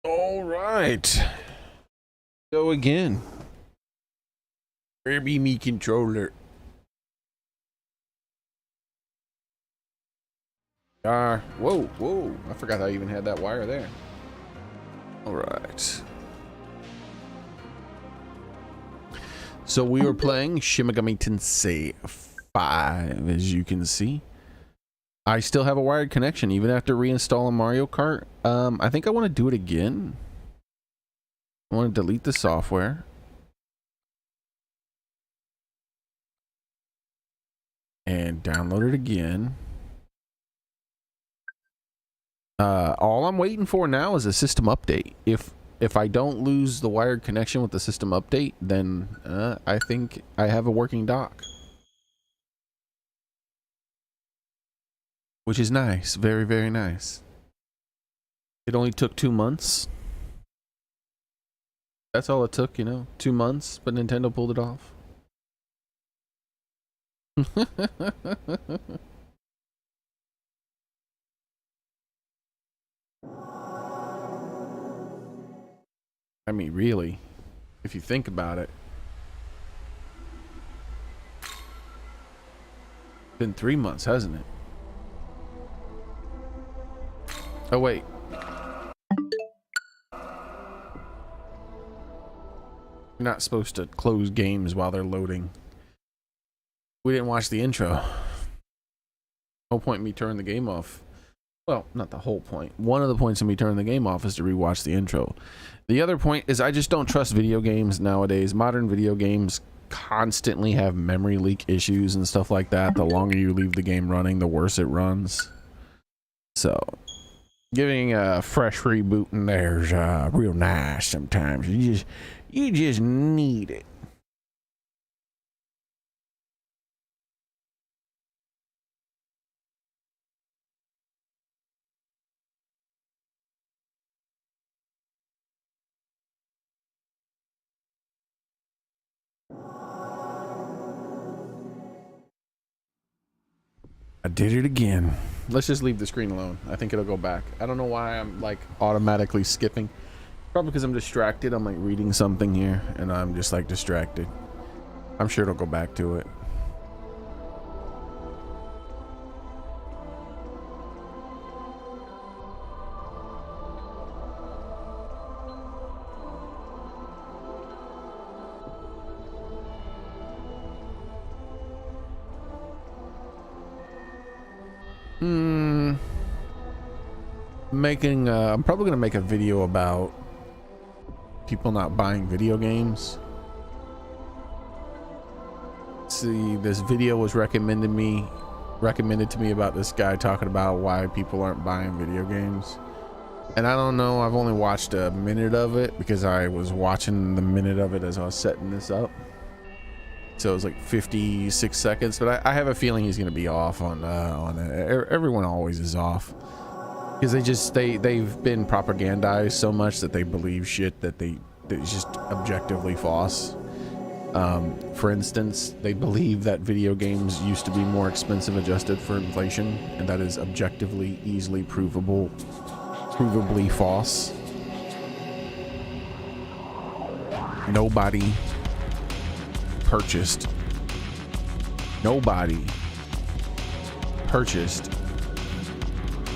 All right. Go again. Where be me controller? Whoa. I forgot I even had that wire there. All right. So we were playing Shin Megami Tensei 5, as you can see. I still have a wired connection even after reinstalling Mario Kart. I think I want to do it again. I want to delete the software. And download it again. All I'm waiting for now is a system update. If I don't lose the wired connection with the system update, then I think I have a working dock. Which is nice. Very, very nice. It only took 2 months. That's all it took, you know, 2 months, but Nintendo pulled it off. I mean, really, if you think about it. It's been 3 months, hasn't it? Oh, wait. You're not supposed to close games while they're loading. We didn't watch the intro. No point in me turning the game off. Well, not the whole point. One of the points in me turning the game off is to rewatch the intro. The other point is I just don't trust video games nowadays. Modern video games constantly have memory leak issues and stuff like that. The longer you leave the game running, the worse it runs. So giving a fresh reboot in there's real nice sometimes. You just need it. I did it again. Let's just leave the screen alone. I think it'll go back. I don't know why I'm like automatically skipping. Probably because I'm distracted. I'm like reading something here and I'm just like distracted. I'm sure it'll go back to it. I'm probably gonna make a video about people not buying video games. See, this video was recommended to me about this guy talking about why people aren't buying video games. And I don't know, I've only watched a minute of it because I was watching the minute of it as I was setting this up. So it was like 56 seconds, but I have a feeling he's gonna be off on it. Everyone always is off. Because they've been propagandized so much that they believe shit that it's just objectively false. For instance, they believe that video games used to be more expensive adjusted for inflation, and that is objectively, easily provably false. Nobody purchased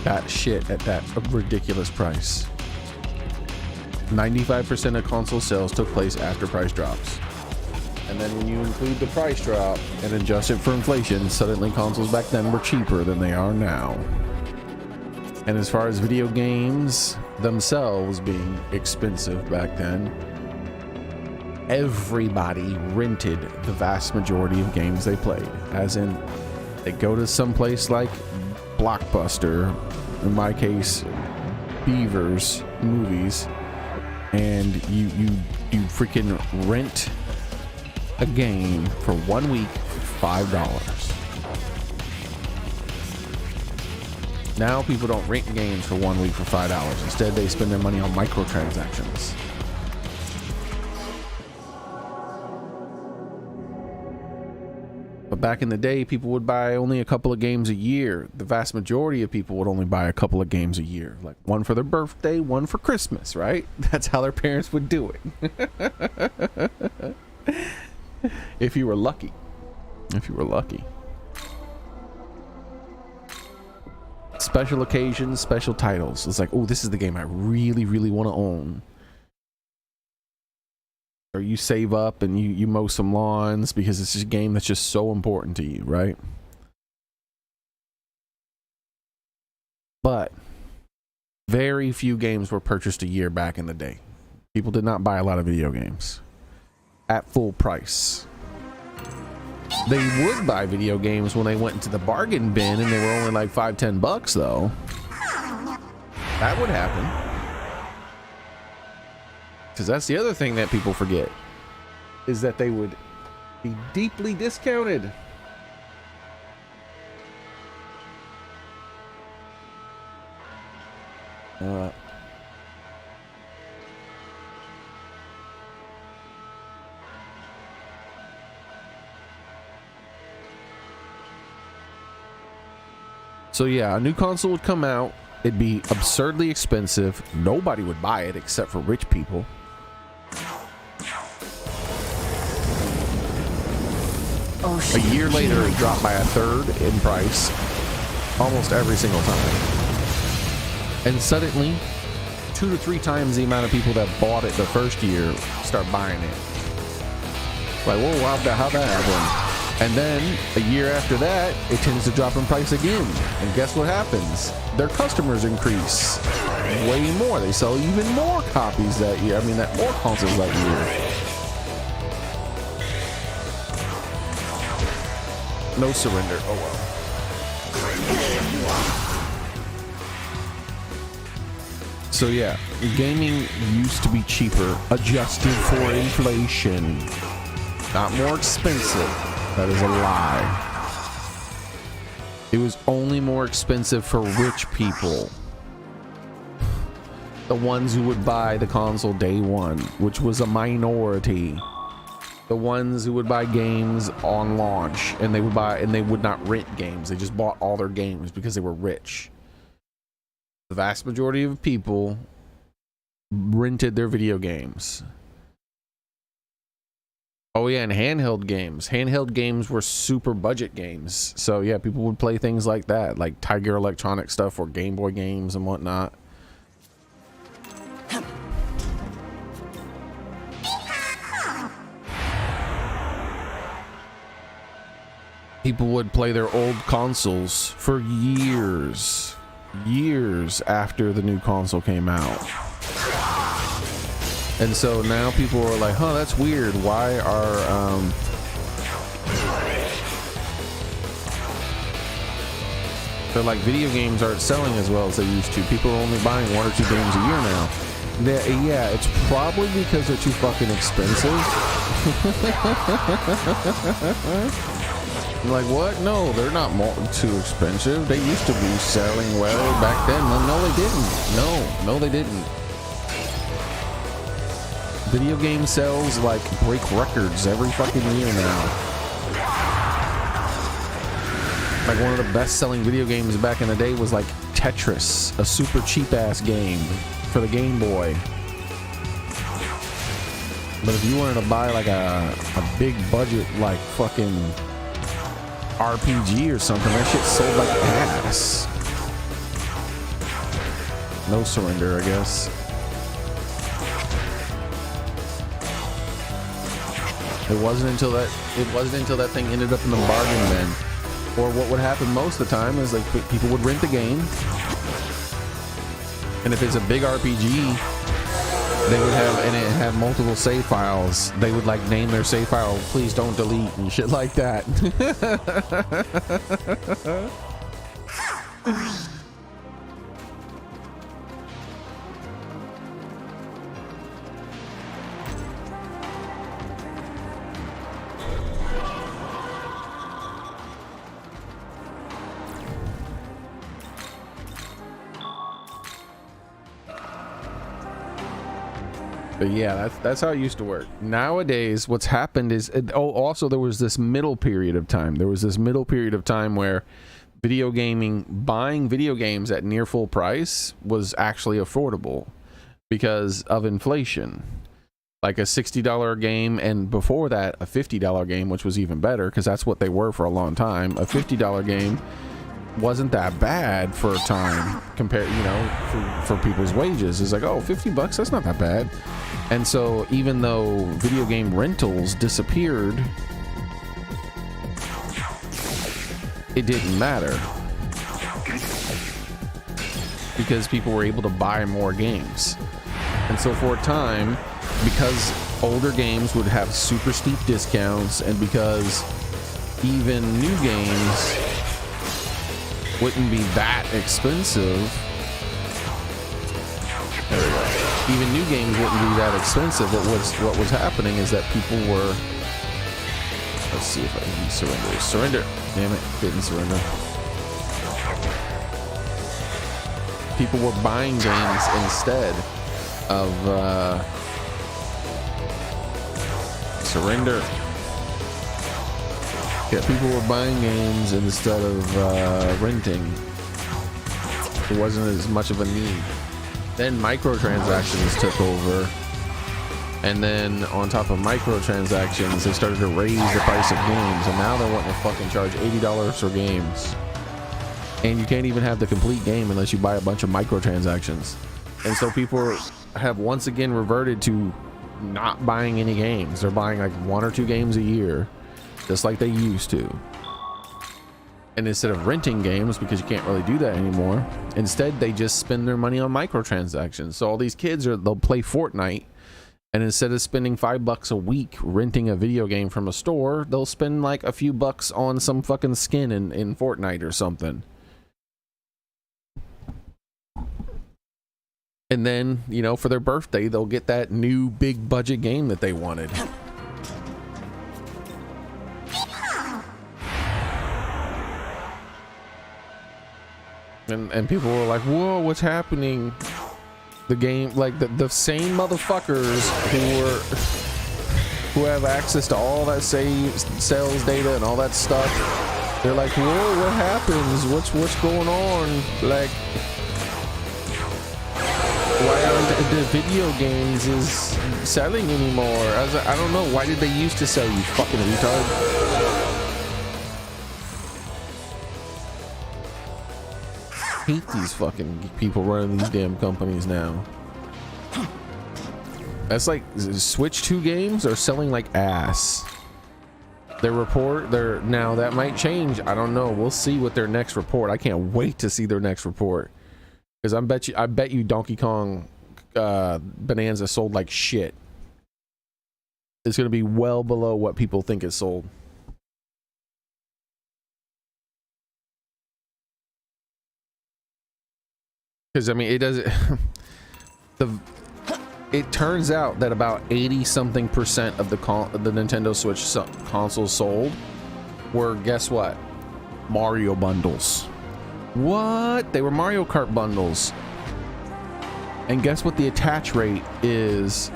that shit at that ridiculous price. 95% of console sales took place after price drops. And then when you include the price drop and adjust it for inflation, suddenly consoles back then were cheaper than they are now. And as far as video games themselves being expensive back then, everybody rented the vast majority of games they played. As in, they go to some place like Blockbuster, in my case Beavers Movies, and you freaking rent a game for 1 week for $5. Now people don't rent games for 1 week for $5. Instead they spend their money on microtransactions. But back in the day, people would buy only a couple of games a year. The vast majority of people would only buy a couple of games a year, like one for their birthday, one for Christmas, right? That's how their parents would do it. If you were lucky. If you were lucky. Special occasions, special titles. It's like, oh, this is the game I really, really want to own. Or you save up and you mow some lawns because it's just a game that's just so important to you, right? But very few games were purchased a year back in the day. People did not buy a lot of video games at full price. They would buy video games when they went into the bargain bin and they were only like $5-10 though. That would happen. Because that's the other thing that people forget, is that they would be deeply discounted. So yeah, a new console would come out. It'd be absurdly expensive. Nobody would buy it except for rich people. A year later, it dropped by a third in price almost every single time. And suddenly, 2 to 3 times the amount of people that bought it the first year start buying it. Like, whoa, how'd that happen? And then a year after that, it tends to drop in price again. And guess what happens? Their customers increase way more. They sell even more copies that year. I mean, that more consoles that year. No surrender. Oh well. So yeah, gaming used to be cheaper, adjusted for inflation. Not more expensive. That is a lie. It was only more expensive for rich people. The ones who would buy the console day one, which was a minority. The ones who would buy games on launch, and they would not rent games. They just bought all their games because they were rich. The vast majority of people rented their video games. Oh yeah, and handheld games. Handheld games were super budget games. So yeah, people would play things like that, like Tiger Electronic stuff or Game Boy games and whatnot. People would play their old consoles for years after the new console came out. And so now people are like, huh, that's weird. Why are they're like, video games aren't selling as well as they used to. People are only buying 1 or 2 games a year now. Yeah, it's probably because they're too fucking expensive. Like, what? No, they're not too expensive. They used to be selling well back then. No, they didn't. No, they didn't. Video game sales like break records every fucking year now. Like, one of the best-selling video games back in the day was like Tetris, a super cheap-ass game for the Game Boy. But if you wanted to buy like a big budget, like fucking RPG or something, that shit sold like ass. No surrender, I guess. It wasn't until that thing ended up in the bargain bin. Or what would happen most of the time is like people would rent the game, and if it's a big RPG, they would have, and it had multiple save files, they would like name their save file "Please don't delete" and shit like that. But yeah, that's how it used to work. Nowadays, what's happened is, also there was this middle period of time. There was this middle period of time where buying video games at near full price was actually affordable because of inflation. Like a $60 game, and before that, a $50 game, which was even better because that's what they were for a long time. A $50 game wasn't that bad for a time compared, you know, for people's wages. It's like, oh, $50, that's not that bad. And so even though video game rentals disappeared, it didn't matter because people were able to buy more games. And so for a time, because older games would have super steep discounts, and because even new games wouldn't be that expensive. There we go. Even new games wouldn't be that expensive. What was happening is that people were, let's see if I can surrender. Damn it, didn't surrender. People were buying games instead of surrender. Yeah, people were buying games instead of renting. It wasn't as much of a need. Then microtransactions took over, and then on top of microtransactions, they started to raise the price of games, and now they're wanting to fucking charge $80 for games, and you can't even have the complete game unless you buy a bunch of microtransactions. And so people have once again reverted to not buying any games. They're buying like 1 or 2 games a year, just like they used to. And instead of renting games, because you can't really do that anymore, instead they just spend their money on microtransactions. So all these kids they'll play Fortnite, and instead of spending $5 a week renting a video game from a store, they'll spend like a few bucks on some fucking skin in Fortnite or something. And then, you know, for their birthday, they'll get that new big budget game that they wanted. And people were like, whoa, what's happening? The game, like the same motherfuckers who have access to all that sales data and all that stuff, they're like, whoa, what happens? What's going on? Like, why aren't the video games is selling anymore? I don't know. Why did they used to sell, you fucking retard? Hate these fucking people running these damn companies now. That's like Switch 2 games are selling like ass. Now that might change. I don't know. We'll see with their next report. I can't wait to see their next report, because I bet you Donkey Kong Bonanza sold like shit. It's gonna be well below what people think it sold. Because I mean, it doesn't. It turns out that about 80-something% of the Nintendo Switch consoles sold were, guess what? Mario bundles. What? They were Mario Kart bundles. And guess what the attach rate is?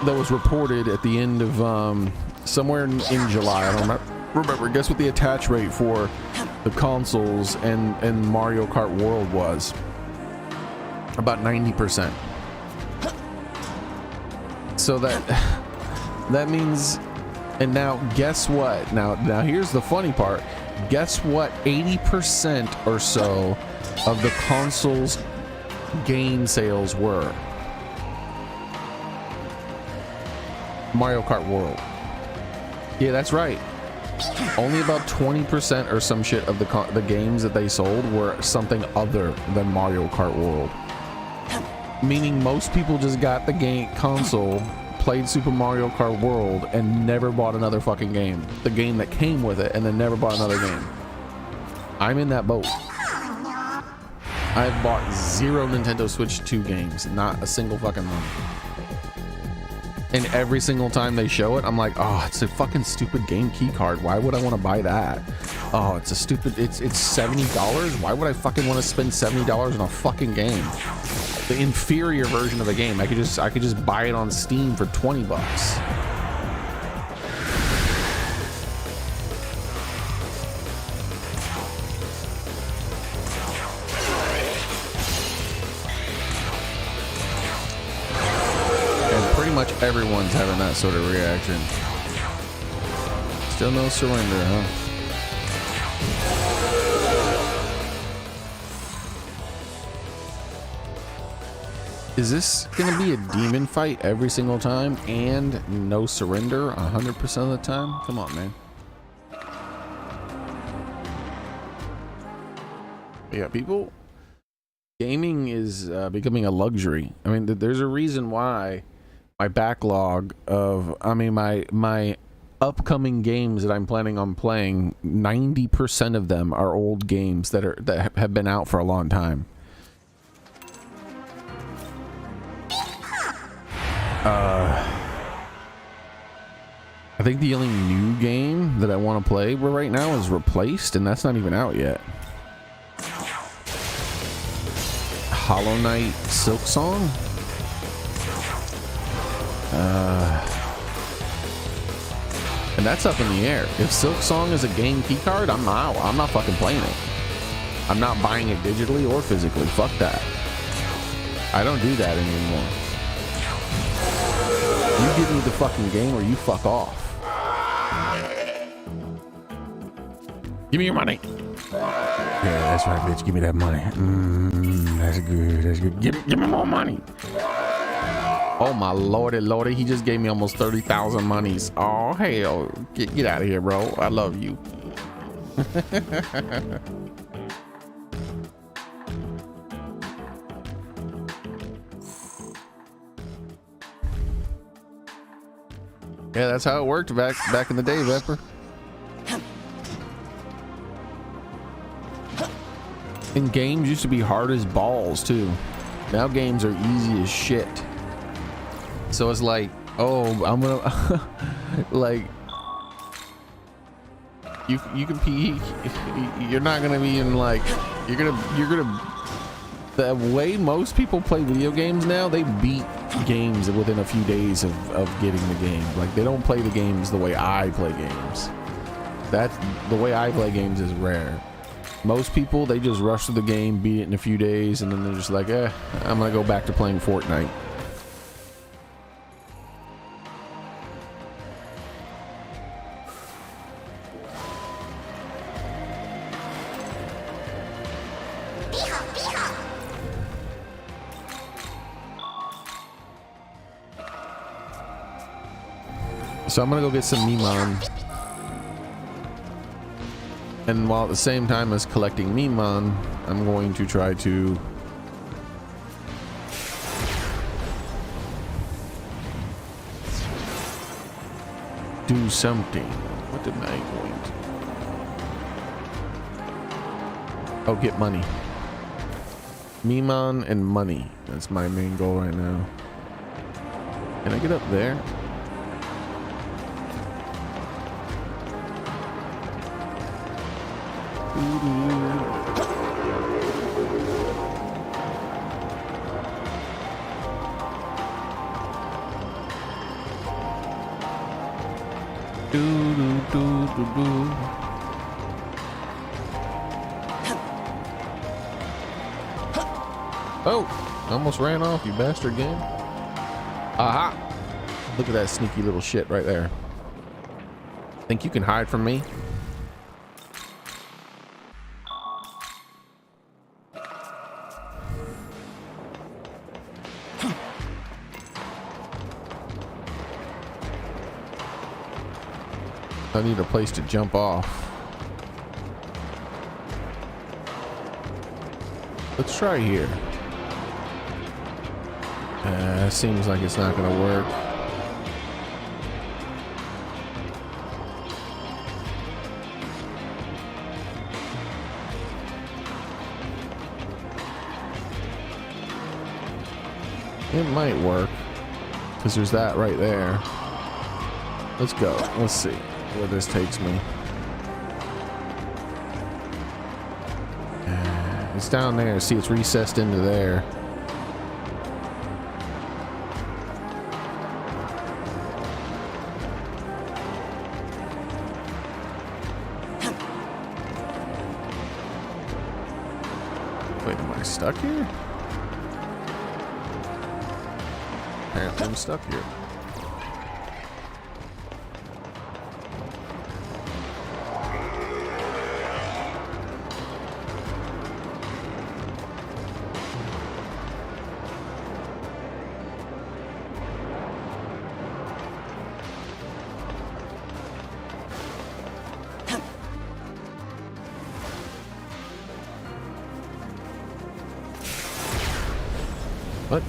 That was reported at the end of somewhere in July. I don't remember. Guess what the attach rate for the consoles and Mario Kart World was? About 90%. So that means, and now guess what? Now here's the funny part. Guess what 80% or so of the consoles game sales were? Mario Kart World. Yeah, that's right. Only about 20% or some shit of the games that they sold were something other than Mario Kart World. Meaning most people just got the game console, played Super Mario Kart World, and never bought another fucking game. The game that came with it, and then never bought another game. I'm in that boat. I've bought 0 Nintendo Switch 2 games, not a single fucking one. And every single time they show it, I'm like, oh, it's a fucking stupid game key card. Why would I want to buy that? Oh, it's a stupid, it's $70. Why would I fucking want to spend $70 on a fucking game? the inferior version of a game. I could just buy it on Steam for 20 bucks. And pretty much everyone's having that sort of reaction. Still no surrender, huh? Is this gonna be a demon fight every single time and no surrender 100% of the time? Come on, man. Yeah, people, gaming is becoming a luxury. I mean, there's a reason why my backlog of, my upcoming games that I'm planning on playing, 90% of them are old games that have been out for a long time. I think the only new game that I want to play right now is Replaced, and that's not even out yet. Hollow Knight Silksong? And that's up in the air. If Silksong is a game keycard, I'm out. I'm not fucking playing it. I'm not buying it digitally or physically. Fuck that. I don't do that anymore. You give me the fucking game or you fuck off. Give me your money. Yeah, that's right, bitch. Give me that money. That's good. That's good. Give me more money. Oh my lordy, he just gave me almost 30,000 monies. Oh hell, get out of here, bro. I love you. Yeah, that's how it worked back in the day, Vepper. And games used to be hard as balls too. Now games are easy as shit. So it's like, oh, I'm gonna like you can be, you're not gonna be in like, you're gonna the way most people play video games now, they beat games within a few days of getting the game. Like they don't play the games the way I play games. That's the way I play games is rare. Most people, they just rush through the game, beat it in a few days, and then they're just like, I'm gonna go back to playing Fortnite. So I'm gonna go get some Mimon. And while at the same time as collecting Mimon, I'm going to try to do something. What am I going to? Oh, get money. Mimon and money. That's my main goal right now. Can I get up there? Oh, almost ran off, you bastard game. Aha! Look at that sneaky little shit right there. Think you can hide from me? I need a place to jump off. Let's try here. Seems like it's not gonna work. It might work because there's that right there. Let's go. Let's see where this takes me. It's down there. See, it's recessed into there. stuck here? Apparently I'm stuck here. What?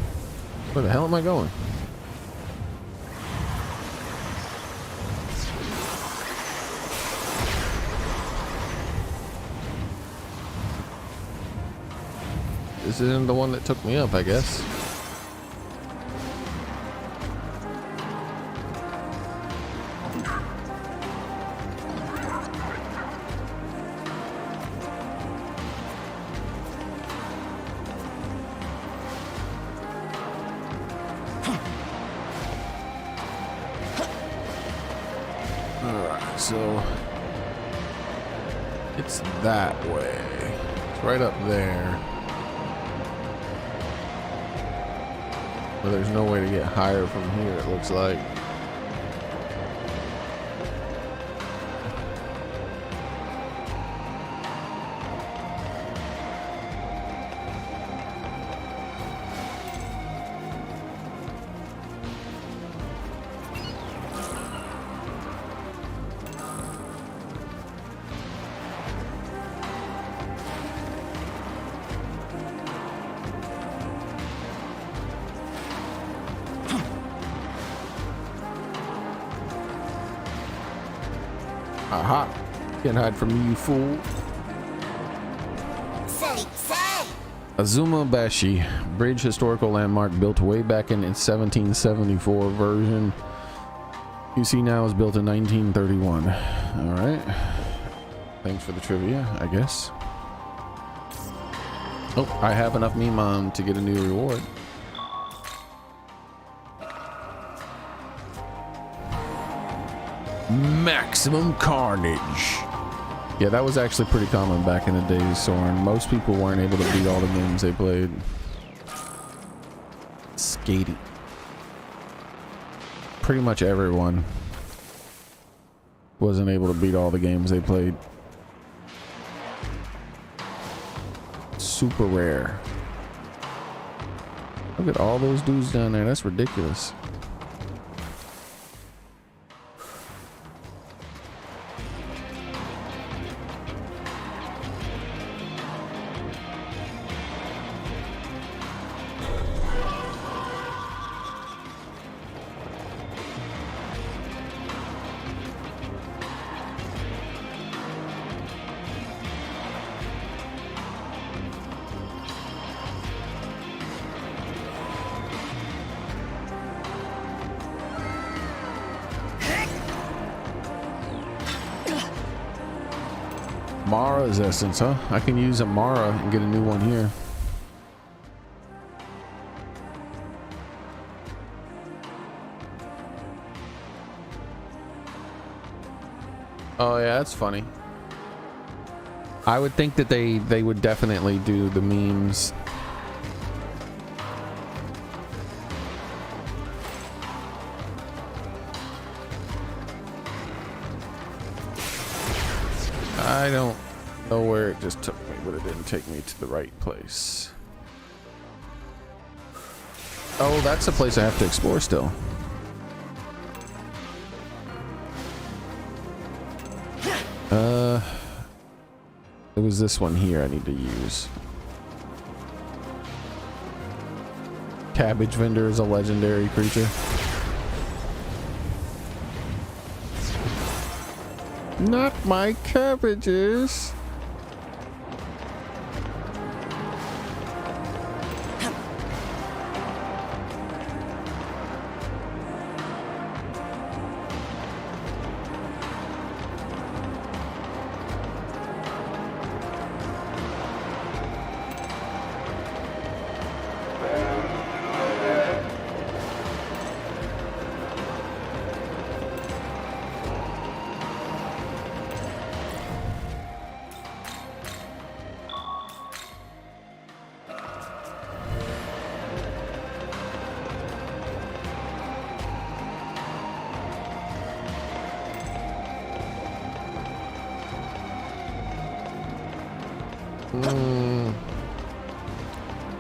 Where the hell am I going? This isn't the one that took me up, I guess. Alright, so it's that way. It's right up there. But there's no way to get higher from here, it looks like. Aha! Can't hide from me, you fool. Azuma Bashi, bridge historical landmark built way back in its 1774 version. You see now is built in 1931. All right. Thanks for the trivia, I guess. Oh, I have enough meme to get a new reward. Maximum Carnage. Yeah, that was actually pretty common back in the day, Soren. Most people weren't able to beat all the games they played. Skating. Pretty much everyone wasn't able to beat all the games they played. Super rare. Look at all those dudes down there. That's ridiculous. Mara's essence, huh? I can use a Mara and get a new one here. Oh yeah, that's funny. I would think that they would definitely do the memes. I don't know where it just took me, but it didn't take me to the right place. Oh, that's the place I have to explore still. It was this one here I need to use. Cabbage vendor is a legendary creature. Not my cabbages.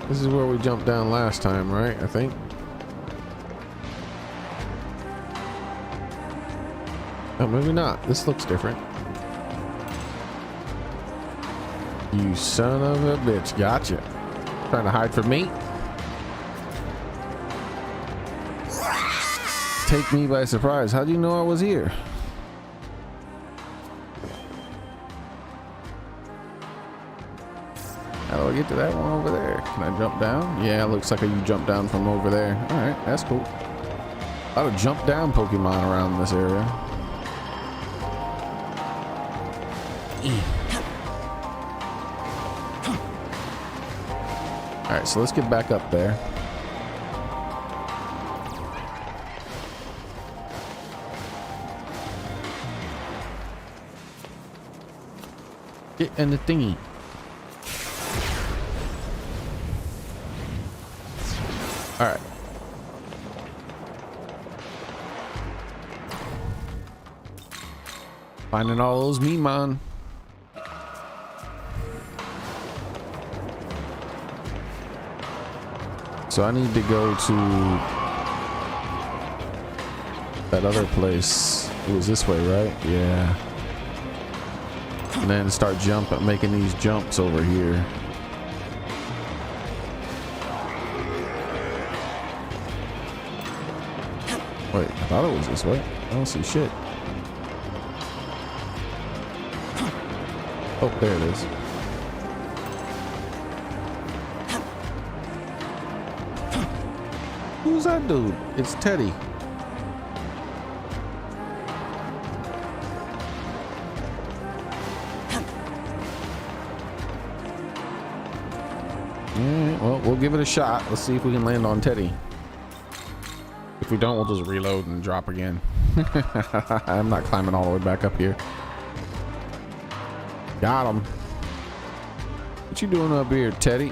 This is where we jumped down last time, right? I think. Oh, maybe not. This looks different. You son of a bitch. Gotcha. Trying to hide from me? Take me by surprise. How do you know I was here? How do I get to that one over there? Can I jump down? Yeah, it looks like you jump down from over there. Alright, that's cool. A lot of jump down Pokemon around this area. Alright, so let's get back up there. Get in the thingy. Alright. Finding all those Memon. So I need to go to that other place. It was this way, right? Yeah. And then start making these jumps over here. Wait, I thought it was this way. I don't see shit. Oh, there it is. Who's that dude? It's Teddy. Alright, well, we'll give it a shot. Let's see if we can land on Teddy. If we don't, we'll just reload and drop again. I'm not climbing all the way back up here. Got him. What you doing up here, Teddy?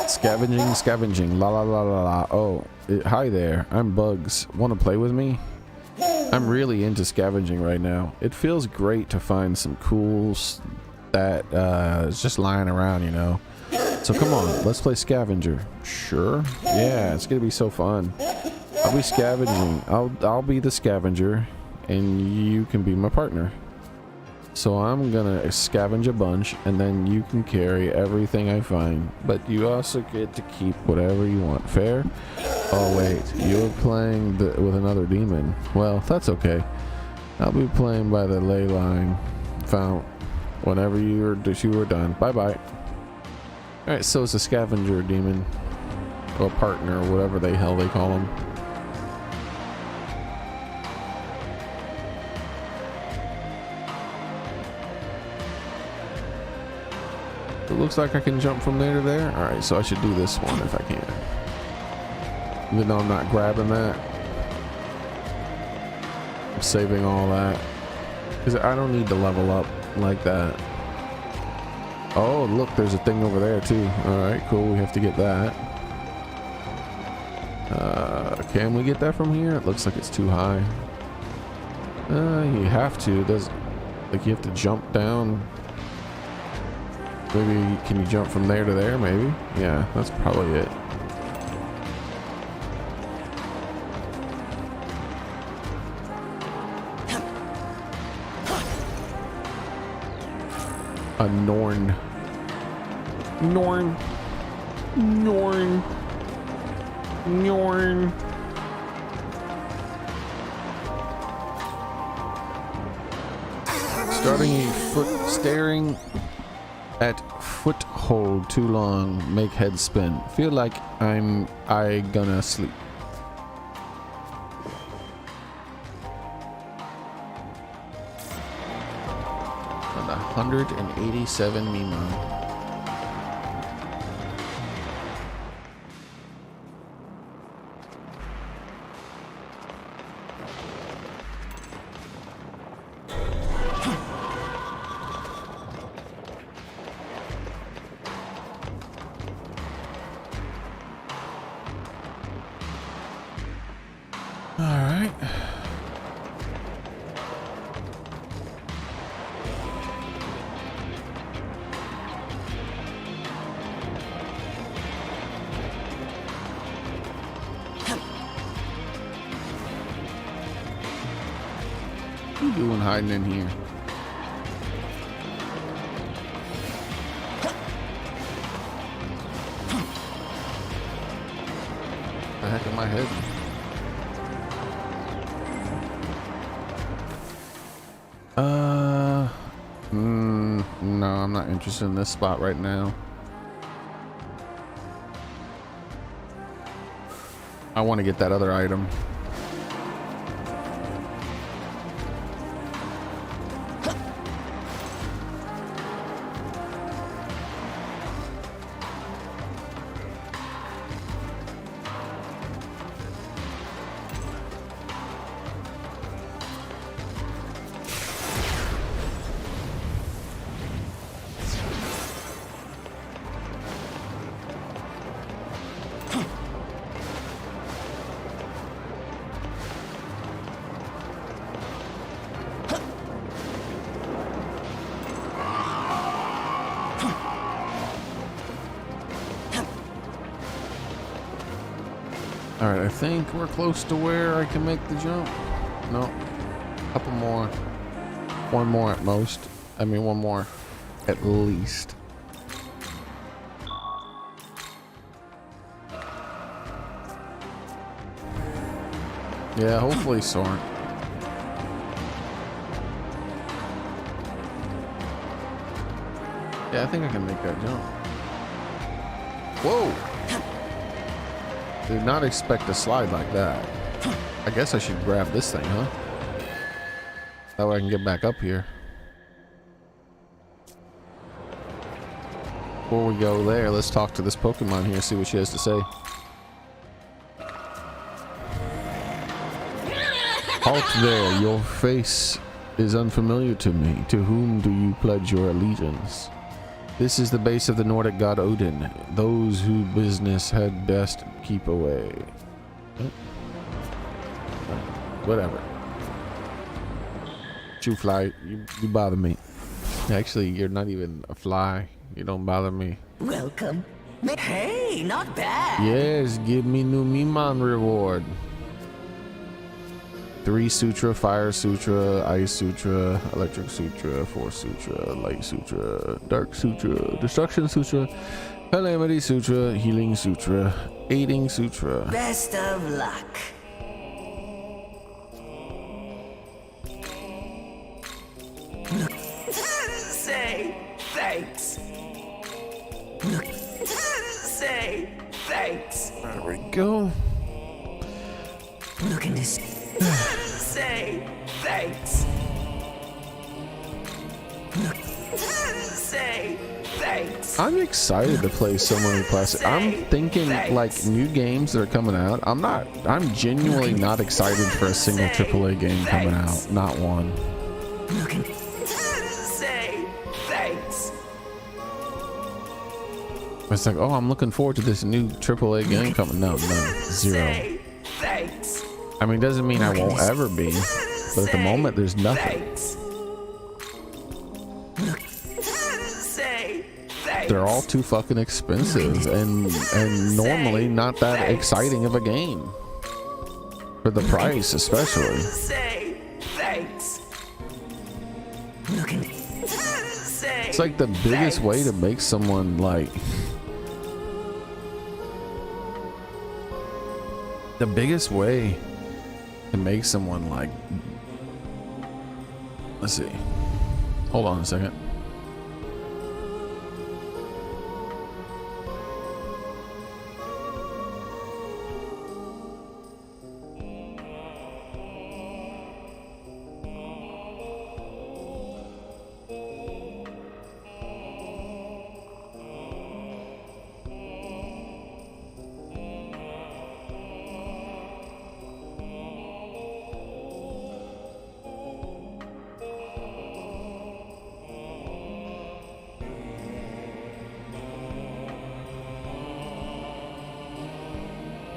Scavenging. La la la la la. Oh, hi there. I'm Bugs. Want to play with me? I'm really into scavenging right now. It feels great to find some cools that is just lying around, you know. So come on, let's play scavenger. Sure. Yeah, it's gonna be so fun. I'll be scavenging. I'll be the scavenger, and you can be my partner. So I'm gonna scavenge a bunch, and then you can carry everything I find. But you also get to keep whatever you want. Fair? Oh wait, you're playing with another demon. Well, that's okay. I'll be playing by the ley line fount whenever you were done. Bye bye. All right, so it's a scavenger demon, or partner, or whatever the hell they call them. It looks like I can jump from there to there. All right, so I should do this one if I can. Even though I'm not grabbing that, I'm saving all that because I don't need to level up like that. Oh, look, there's a thing over there too. All right, cool. We have to get that. Can we get that from here? It looks like it's too high. You have to. Does like you have to jump down? Maybe can you jump from there to there? Maybe. Yeah, that's probably it. A Norn. Staring at foothold too long, make head spin. Feel like I gonna sleep. On 187 Memon. doing hiding in here? The heck am I hiding? No, I'm not interested in this spot right now. I want to get that other item. All right, I think we're close to where I can make the jump. No, a couple more. One more at most. I mean, one more at least. Yeah, hopefully Soren. Yeah, I think I can make that jump. Whoa! Did not expect to slide like that. I guess I should grab this thing, huh? That way I can get back up here. Before we go there, let's talk to this Pokemon here, see what she has to say. Halt there, your face is unfamiliar to me. To whom do you pledge your allegiance? This is the base of the Nordic god Odin. Those who business had best keep away. Whatever. You fly, you bother me. Actually, you're not even a fly. You don't bother me. Welcome. Hey, not bad. Yes, give me new Miman reward. 3 Sutra, Fire Sutra, Ice Sutra, Electric Sutra, Force Sutra, Light Sutra, Dark Sutra, Destruction Sutra, Calamity Sutra, Healing Sutra, Aiding Sutra. Best of luck. Say thanks. Say thanks. There we go. Looking to say thanks. Say thanks. I'm excited to play so many classics. I'm thinking like new games that are coming out. I'm genuinely not excited for a single AAA game coming out. Not one. Looking say thanks. It's like, oh, I'm looking forward to this new AAA game coming. No, none. Zero. Say thanks. I mean, doesn't mean I won't ever be, but at the moment, there's nothing. They're all too fucking expensive and normally not that exciting of a game for the price, especially. It's like the biggest way to make someone like the biggest way to make someone like, let's see, hold on a second.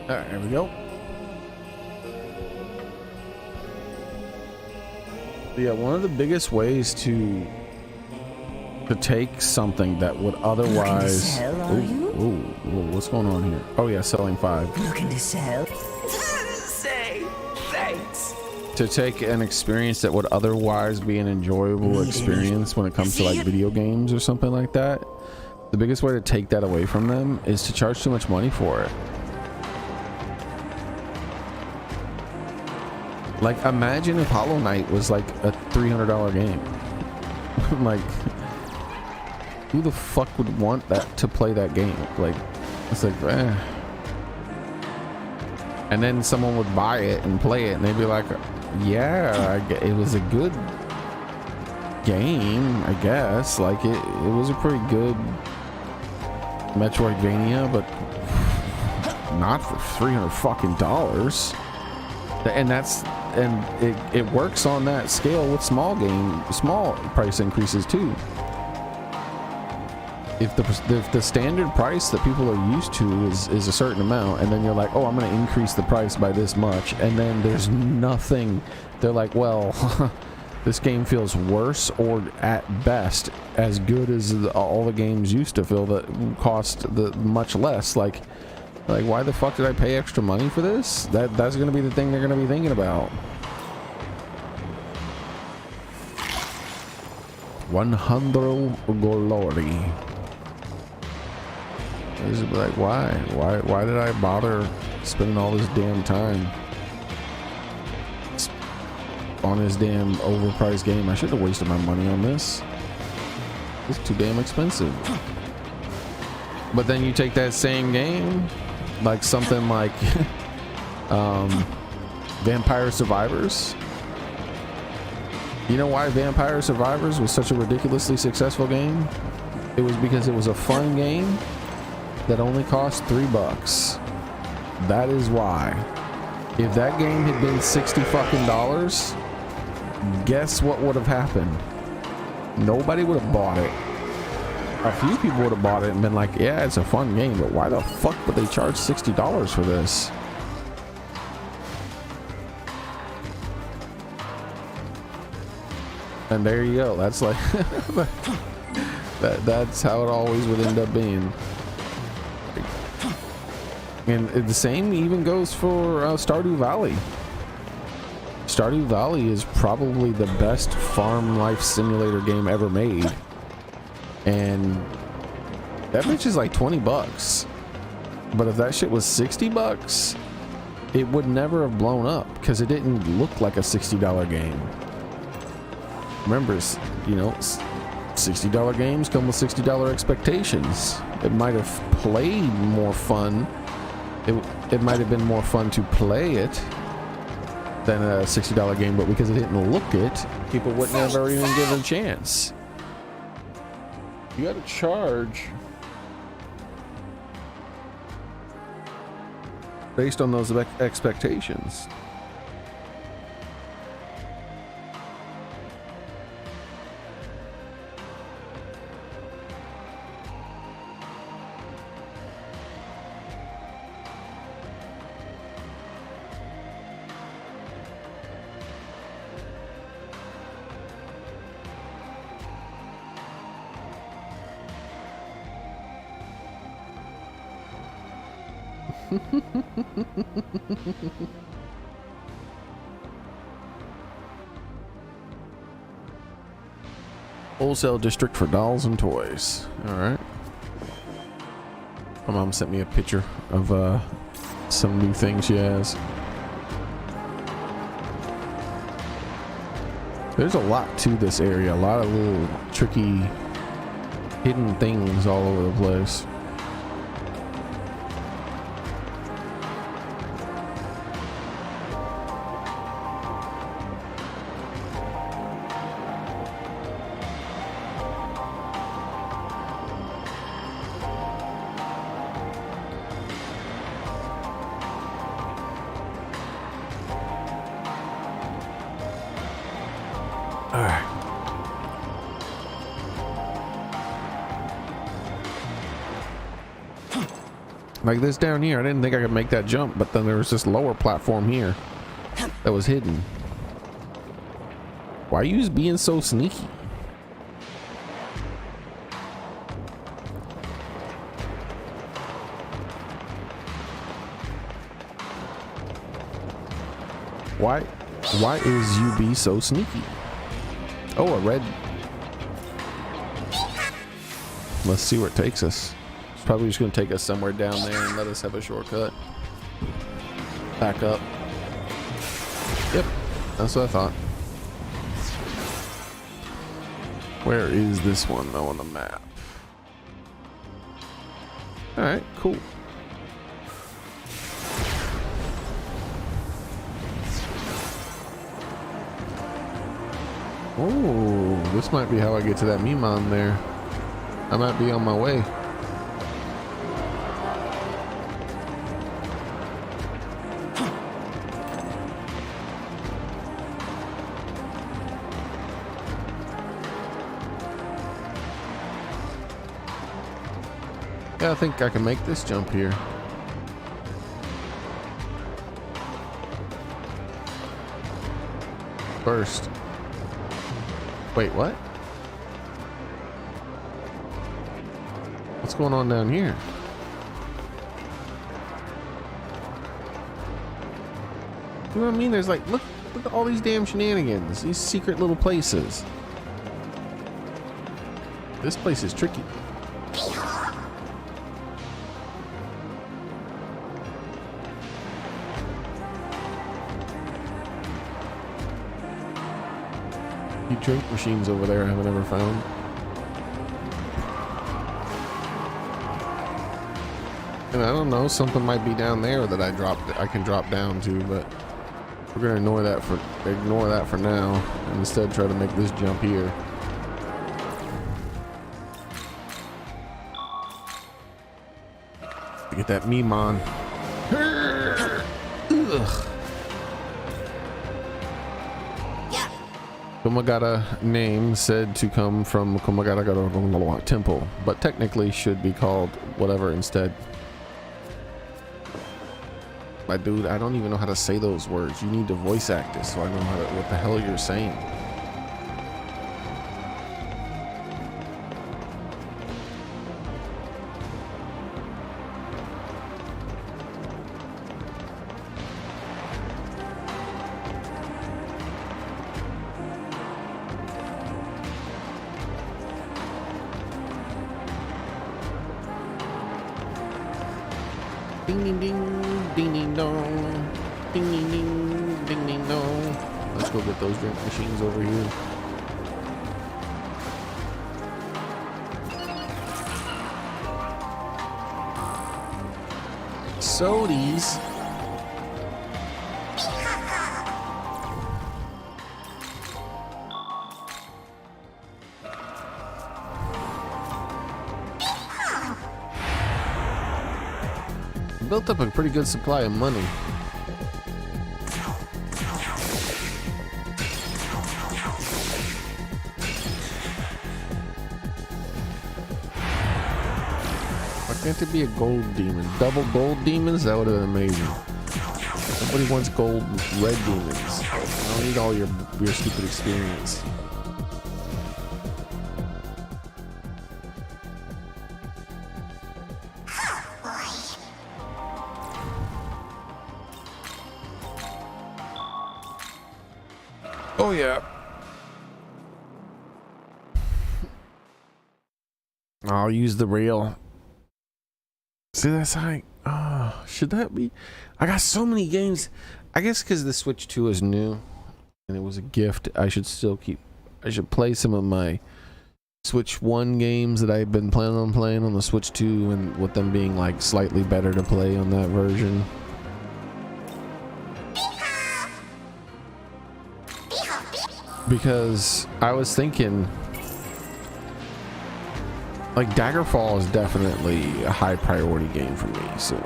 All right, here we go. Yeah, one of the biggest ways to take something that would otherwise ooh, what's going on here? Oh yeah, selling 5. Looking to sell. Say thanks. to take an experience that would otherwise be an enjoyable experience when it comes to like video games or something like that, the biggest way to take that away from them is to charge too much money for it. Like, imagine if Hollow Knight was like a $300 game. Like, who the fuck would want that to play that game? Like, it's like, And then someone would buy it and play it, and they'd be like, yeah, it was a good game, I guess. Like, it was a pretty good Metroidvania, but not for $300 fucking dollars. And it works on that scale with small price increases too. If the standard price that people are used to is a certain amount, and then you're like, oh, I'm going to increase the price by this much, and then there's nothing, they're like, well, this game feels worse or at best as good as all the games used to feel that cost much less. Like why the fuck did I pay extra money for this? That's going to be the thing they're going to be thinking about. 100 glory. Is like, why did I bother spending all this damn time on this damn overpriced game? I should have wasted my money on this. It's too damn expensive. But then you take that same game, like something like Vampire Survivors. You know why Vampire Survivors was such a ridiculously successful game? It was because it was a fun game that only cost $3. That is why. If that game had been $60 fucking dollars, guess what would have happened? Nobody would have bought it. A few people would have bought it and been like, yeah, it's a fun game, but why the fuck would they charge $60 for this? And there you go. That's like that's how it always would end up being. And the same even goes for Stardew Valley. Stardew Valley is probably the best farm life simulator game ever made. And that bitch is like $20. But if that shit was $60, it would never have blown up because it didn't look like a $60 game. Remember, you know, $60 games come with $60 expectations. It might have played more fun. It might have been more fun to play it than a $60 game, but because it didn't look it, people wouldn't have ever even given a chance. You gotta charge based on those expectations. Wholesale district for dolls and toys. All right. My mom sent me a picture of some new things she has. There's a lot to this area. A lot of little tricky hidden things all over the place. Like this down here, I didn't think I could make that jump, but then there was this lower platform here that was hidden. Why are you being so sneaky? Why? Why is UB so sneaky? Oh, a red. Let's see where it takes us. It's probably just going to take us somewhere down there and let us have a shortcut. Back up. Yep, that's what I thought. Where is this one though on the map? All right, cool. Oh, this might be how I get to that Memon there. I might be on my way. Yeah, I think I can make this jump here. First. Wait, what? What's going on down here? You know what I mean? There's like, look at all these damn shenanigans. These secret little places. This place is tricky. Drink machines over there I haven't ever found. And I don't know, something might be down there that I can drop down to, but we're gonna ignore that for now and instead try to make this jump here. Get that Memon. Ugh. Komagata name said to come from Komagata temple, but technically should be called whatever instead. My dude, I don't even know how to say those words. You need to voice act this so I know what the hell you're saying. Ding ding ding ding ding dong, ding ding ding ding ding dong. Let's go get those drink machines over here. Sodies. Built up a pretty good supply of money. Why can't there be a gold demon? Double gold demons? That would have been amazing. Nobody wants gold red demons. I don't need all your stupid experience. Oh yeah. I'll use the rail. See, that's like, oh, should that be? I got so many games. I guess because the Switch 2 is new and it was a gift, I should play some of my Switch 1 games that I've been planning on playing on the Switch 2, and with them being like slightly better to play on that version. Because I was thinking, like, Daggerfall is definitely a high priority game for me soon.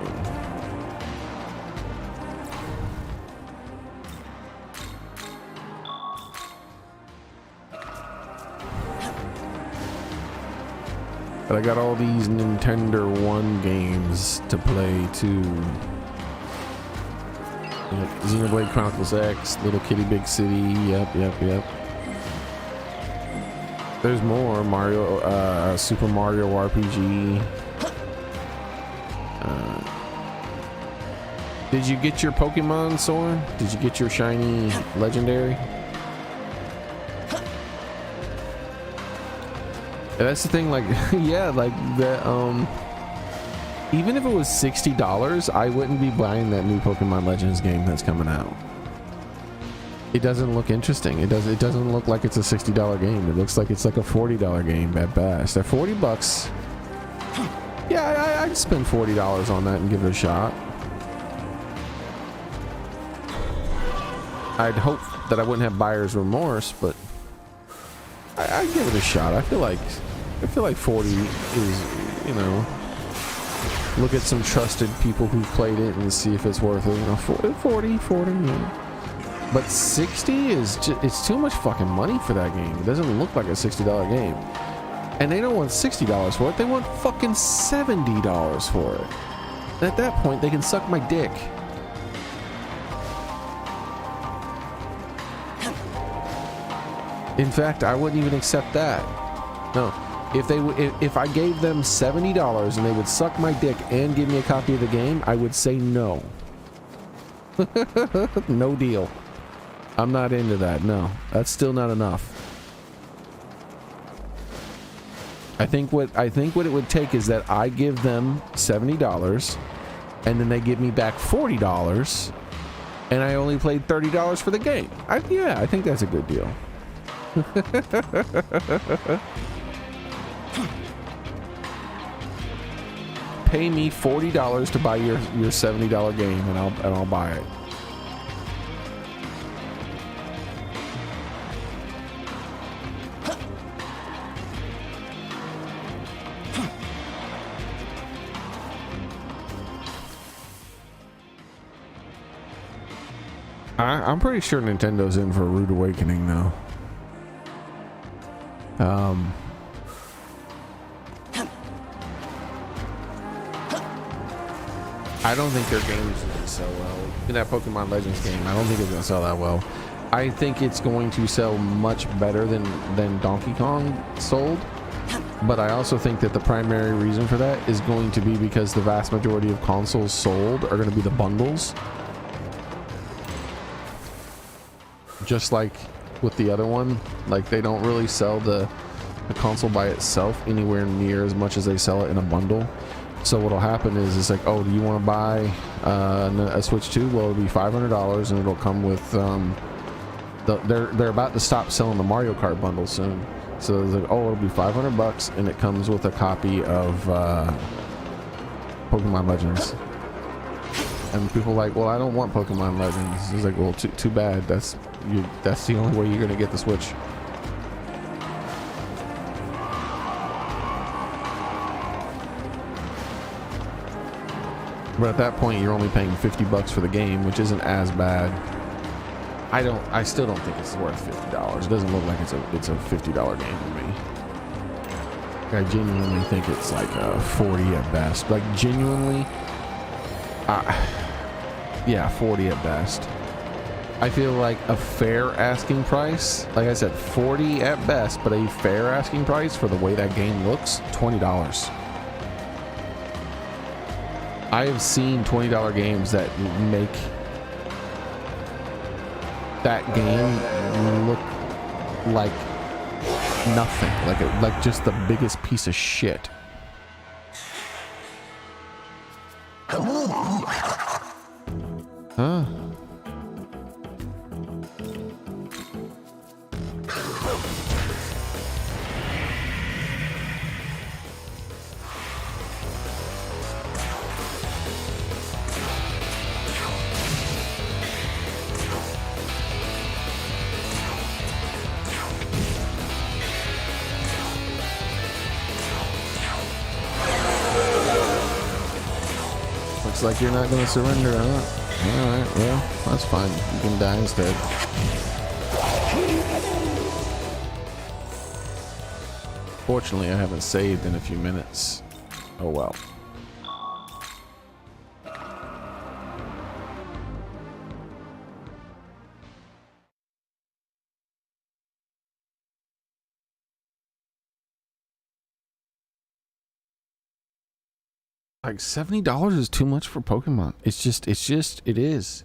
But I got all these Nintendo 1 games to play too. Yep. Xenoblade Chronicles X, Little Kitty Big City, yep. There's more Mario, Super Mario RPG. Did you get your Pokemon, Soren? Did you get your shiny legendary? And that's the thing, like, yeah, like the even if it was $60, I wouldn't be buying that new Pokemon Legends game that's coming out. It doesn't look interesting. It doesn't look like it's a $60 game. It looks like it's like a $40 game at best. At 40 bucks, yeah, I'd spend $40 on that and give it a shot. I'd hope that I wouldn't have buyer's remorse, but I'd give it a shot. I feel like 40 is, you know, look at some trusted people who've played it and see if it's worth it. You know, 40, yeah. But 60 is just, it's too much fucking money for that game. It doesn't look like a $60 game. And they don't want $60 for it. They want fucking $70 for it. And at that point, they can suck my dick. In fact, I wouldn't even accept that. No. If I gave them $70 and they would suck my dick and give me a copy of the game, I would say no. No deal. I'm not into that. No, that's still not enough. I think what it would take is that I give them $70 and then they give me back $40 and I only played $30 for the game. Yeah, I think that's a good deal. Pay me $40 to buy your $70 game and I'll buy it. I'm pretty sure Nintendo's in for a rude awakening though. I don't think their games are going to sell well. In that Pokemon Legends game, I don't think it's going to sell that well. I think it's going to sell much better than Donkey Kong sold. But I also think that the primary reason for that is going to be because the vast majority of consoles sold are going to be the bundles. Just like with the other one, like they don't really sell the console by itself anywhere near as much as they sell it in a bundle. So what'll happen is it's like, oh, do you want to buy a Switch 2? Well, it'll be $500 and it'll come with they're about to stop selling the Mario Kart bundle soon. So it's like, oh, it'll be $500 and it comes with a copy of Pokemon Legends. And people are like, well, I don't want Pokemon Legends. It's like, well, too bad. That's the only way you're gonna get the Switch. But at that point, you're only paying $50 for the game, which isn't as bad. I still don't think it's worth $50. It doesn't look like it's a $50 game to me. I genuinely think it's like a 40 at best. Like genuinely, yeah, 40 at best. I feel like a fair asking price, like I said, 40 at best, but a fair asking price for the way that game looks, $20. I have seen $20 games that make that game look like nothing, like just the biggest piece of shit. Huh? Looks like you're not going to surrender, huh? Alright, well, that's fine. You can die instead. Fortunately, I haven't saved in a few minutes. Oh well. Like $70 is too much for Pokemon. It is.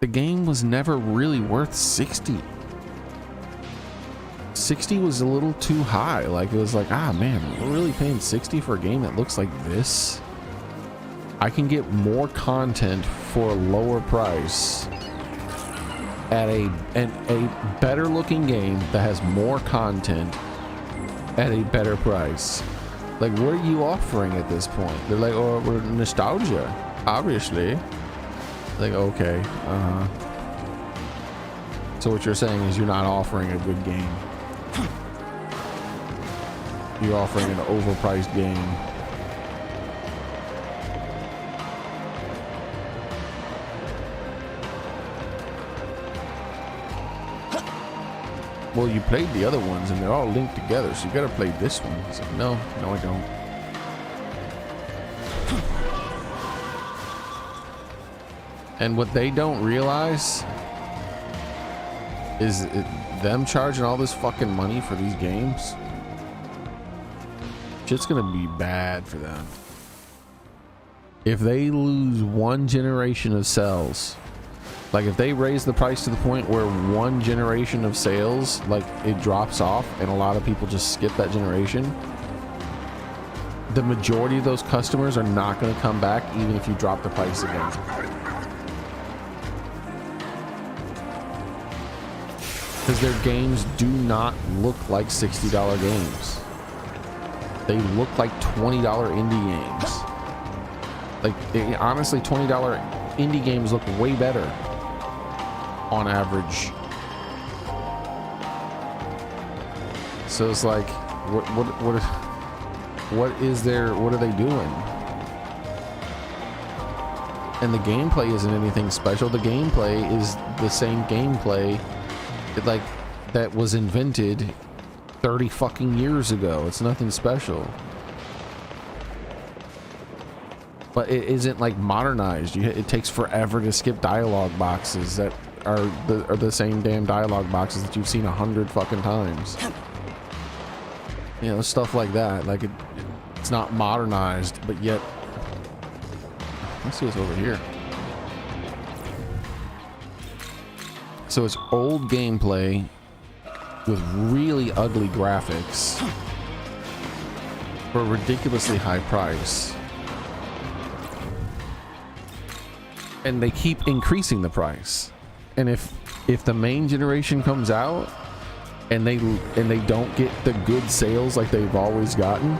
The game was never really worth 60. 60 was a little too high. Like it was like, ah man, we're really paying 60 for a game that looks like this. I can get more content for a lower price at a better looking game that has more content at a better price. Like, what are you offering at this point? They're like, oh, we're nostalgia, obviously. Like, okay, so what you're saying is you're not offering a good game. You're offering an overpriced game. Well, you played the other ones and they're all linked together, so you gotta play this one. It's like, no, I don't. And what they don't realize is them charging all this fucking money for these games. Shit's gonna be bad for them. If they lose one generation of sales, like if they raise the price to the point where one generation of sales, like it drops off and a lot of people just skip that generation, the majority of those customers are not going to come back even if you drop the price again. Because their games do not look like $60 games. They look like $20 indie games. Like, honestly, $20 indie games look way better on average. So it's like, what are they doing? And the gameplay isn't anything special. The gameplay is the same gameplay that was invented 30 fucking years ago. It's nothing special. But it isn't like modernized. It takes forever to skip dialogue boxes that are the same damn dialogue boxes that you've seen 100 fucking times. You know, stuff like that. Like it's not modernized, but yet. Let's see what's over here. So it's old gameplay with really ugly graphics for a ridiculously high price. And they keep increasing the price. And if the main generation comes out and they don't get the good sales like they've always gotten,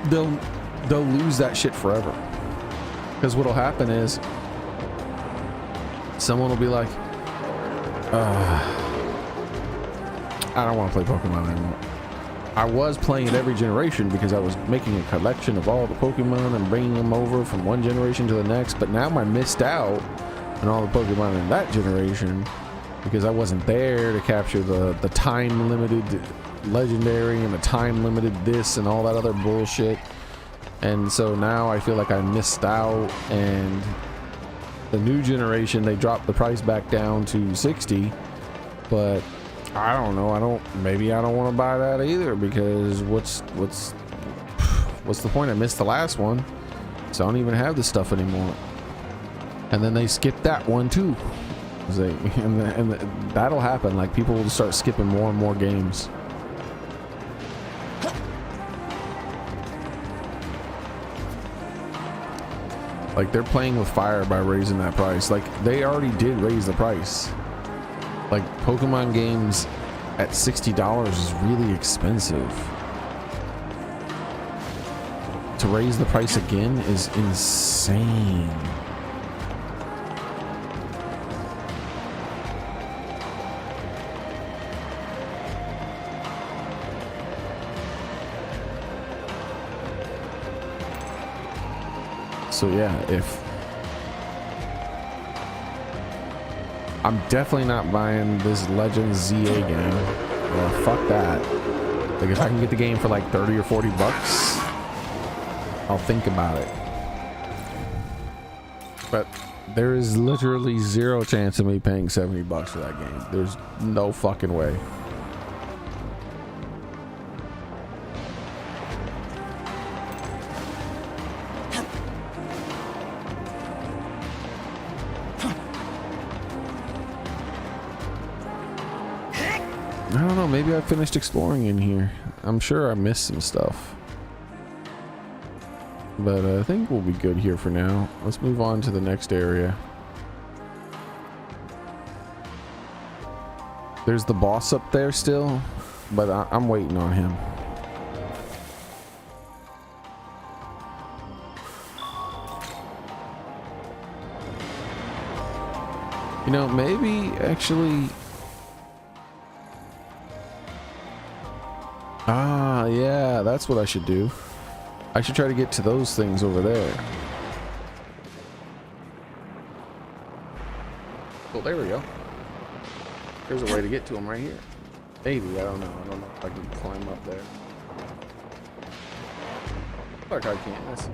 they'll lose that shit forever. Because what'll happen is someone will be like, I don't want to play Pokemon anymore. I was playing it every generation because I was making a collection of all the Pokemon and bringing them over from one generation to the next, but now I missed out on all the Pokemon in that generation because I wasn't there to capture the time limited legendary and the time limited this and all that other bullshit. And so now I feel like I missed out, and the new generation, they dropped the price back down to 60, but I don't know. Maybe I don't want to buy that either, because what's the point? I missed the last one, so I don't even have this stuff anymore. And then they skipped that one too. And that'll happen. Like, people will start skipping more and more games. Like, they're playing with fire by raising that price. Like, they already did raise the price. Like, Pokemon games at $60 is really expensive. To raise the price again is insane. So yeah, I'm definitely not buying this Legends ZA game. Well, fuck that. Like, if I can get the game for like 30 or 40 bucks, I'll think about it. But there is literally zero chance of me paying 70 bucks for that game. There's no fucking way. know, maybe I finished exploring in here. I'm sure I missed some stuff. But I think we'll be good here for now. Let's move on to the next area. There's the boss up there still, but I'm waiting on him. You know, maybe actually... Ah, yeah, that's what I should do. I should try to get to those things over there. Well, there we go. There's a way to get to them right here. Maybe, I don't know. I don't know if I can climb up there. Fuck, I can't. I see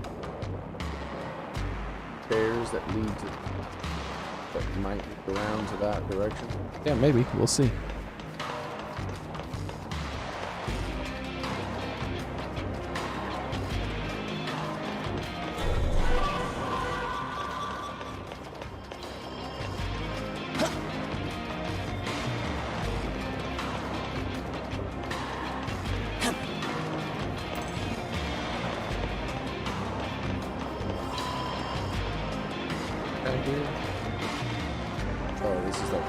stairs that lead to... that might lead around to that direction. Yeah, maybe. We'll see. Oh, this is like...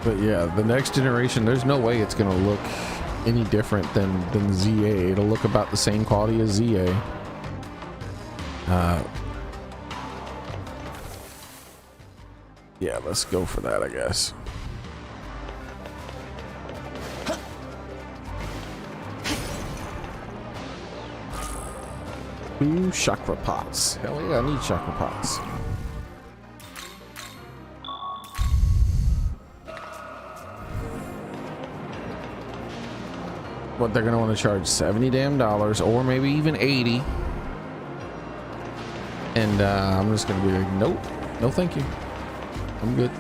But yeah, the next generation, there's no way it's gonna look any different than ZA. It'll look about the same quality as ZA. Yeah, let's go for that, I guess. Ooh, chakra pots. Hell yeah, I need chakra pots. But they're gonna want to charge $70 damn, or maybe even 80. And I'm just gonna be like, nope, no thank you, I'm good.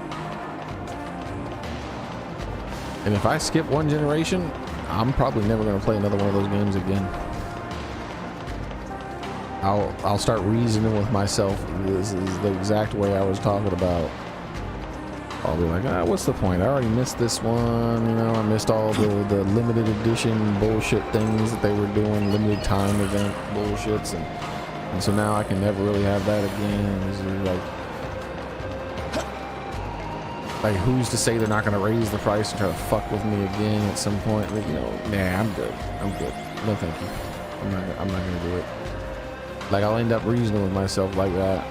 And if I skip one generation, I'm probably never gonna play another one of those games again. I'll start reasoning with myself. This is the exact way I was talking about. I'll be like, what's the point? I already missed this one. You know, I missed all the limited edition bullshit things that they were doing, limited time event bullshits, and so now I can never really have that again. It's like who's to say they're not going to raise the price and try to fuck with me again at some point? Like, you know, nah, I'm good. I'm good. No, thank you. I'm not going to do it. Like, I'll end up reasoning with myself like that.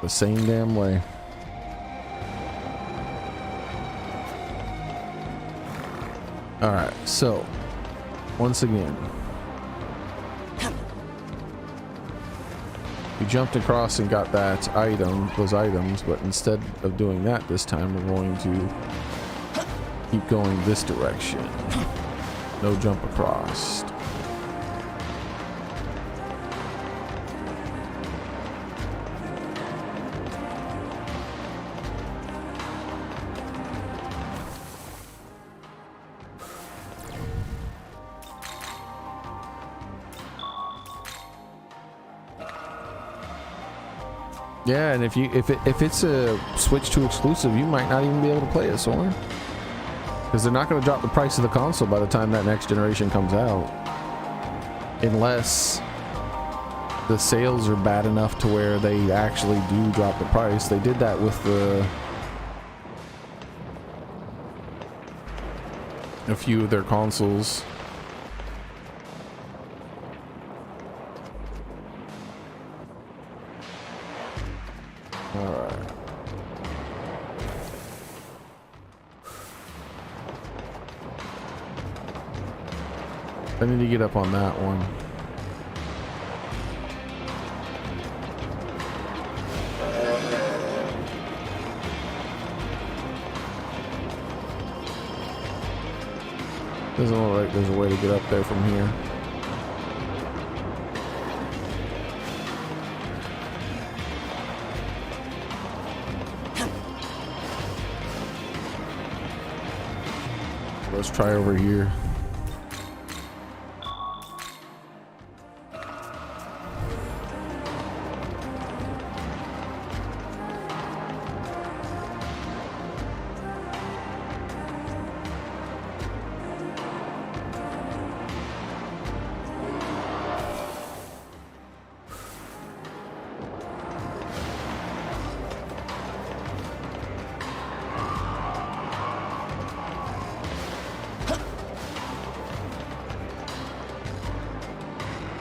The same damn way. All right, so once again, we jumped across and got that item, those items, but instead of doing that this time, we're going to keep going this direction. No jump across. Yeah, and if it's a Switch 2 exclusive, you might not even be able to play it, Soren. Because they're not going to drop the price of the console by the time that next generation comes out. Unless the sales are bad enough to where they actually do drop the price. They did that with a few of their consoles. Alright. I need to get up on that one. Doesn't look like there's a way to get up there from here. Let's try over here.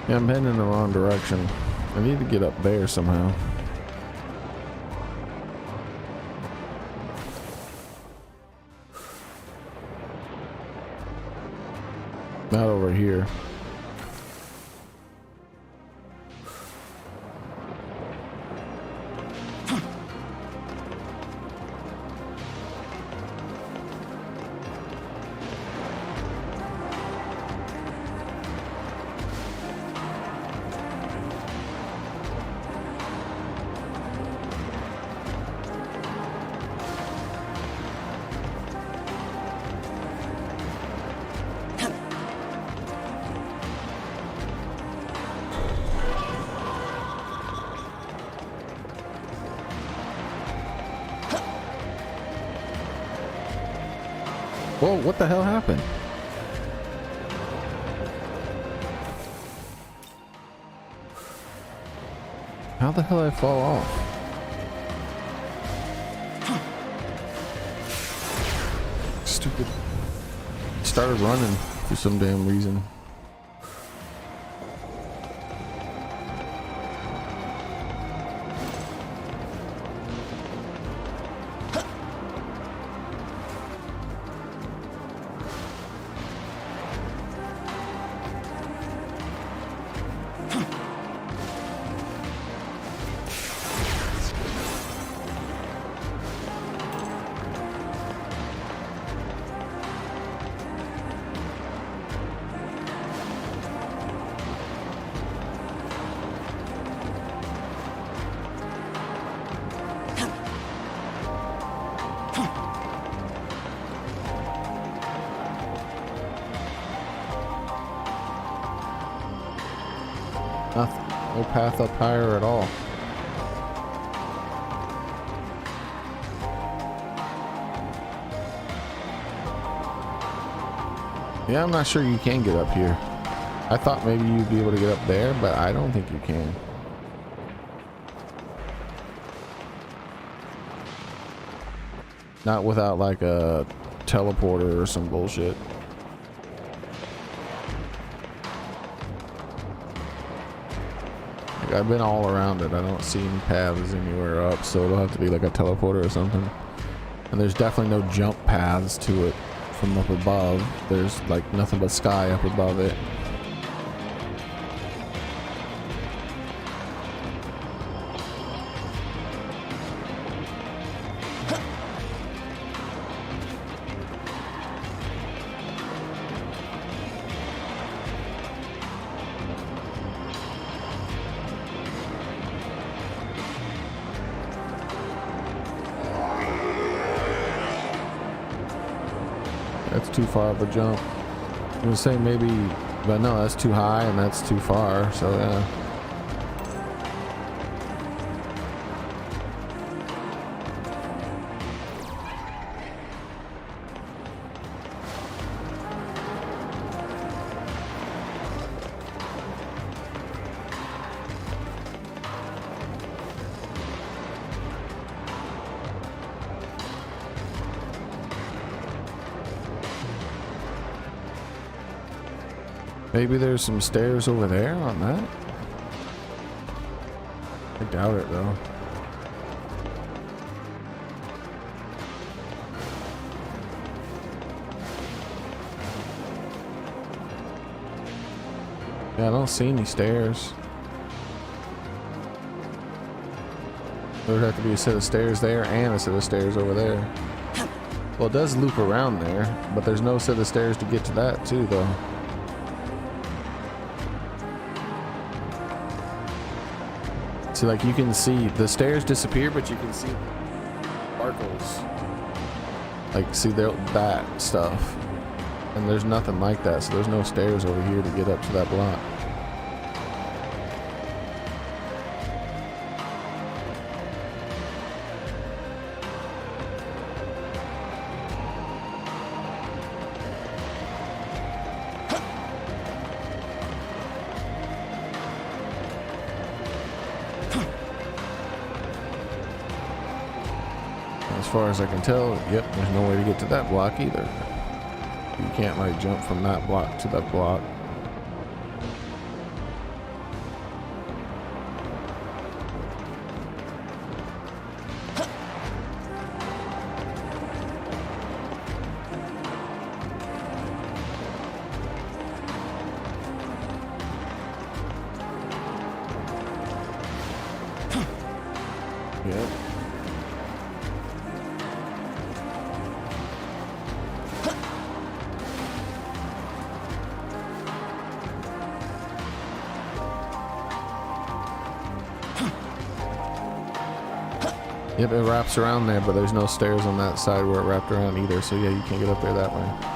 Yeah, I'm heading in the wrong direction. I need to get up there somehow. Not over here. Whoa, what the hell happened? How the hell did I fall off? Stupid. Started running for some damn reason. Nothing. No path up higher at all. Yeah, I'm not sure you can get up here. I thought maybe you'd be able to get up there, but I don't think you can. Not without like a teleporter or some bullshit. Like, I've been all around it. I don't see any paths anywhere up, so it'll have to be like a teleporter or something. And there's definitely no jump paths to it from up above. There's like nothing but sky up above it. That's too far of a jump. I'm gonna say maybe, but no, that's too high and that's too far, so yeah. Maybe there's some stairs over there on that? I doubt it though. Yeah, I don't see any stairs. There would have to be a set of stairs there and a set of stairs over there. Well, it does loop around there, but there's no set of stairs to get to that too though. See, like you can see the stairs disappear, but you can see sparkles. Like, see there, that stuff. And there's nothing like that, so there's no stairs over here to get up to that block. As far as I can tell, yep, there's no way to get to that block either. You can't like jump from that block to that block. Yep. Yep, it wraps around there, but there's no stairs on that side where it wrapped around either, so yeah, you can't get up there that way.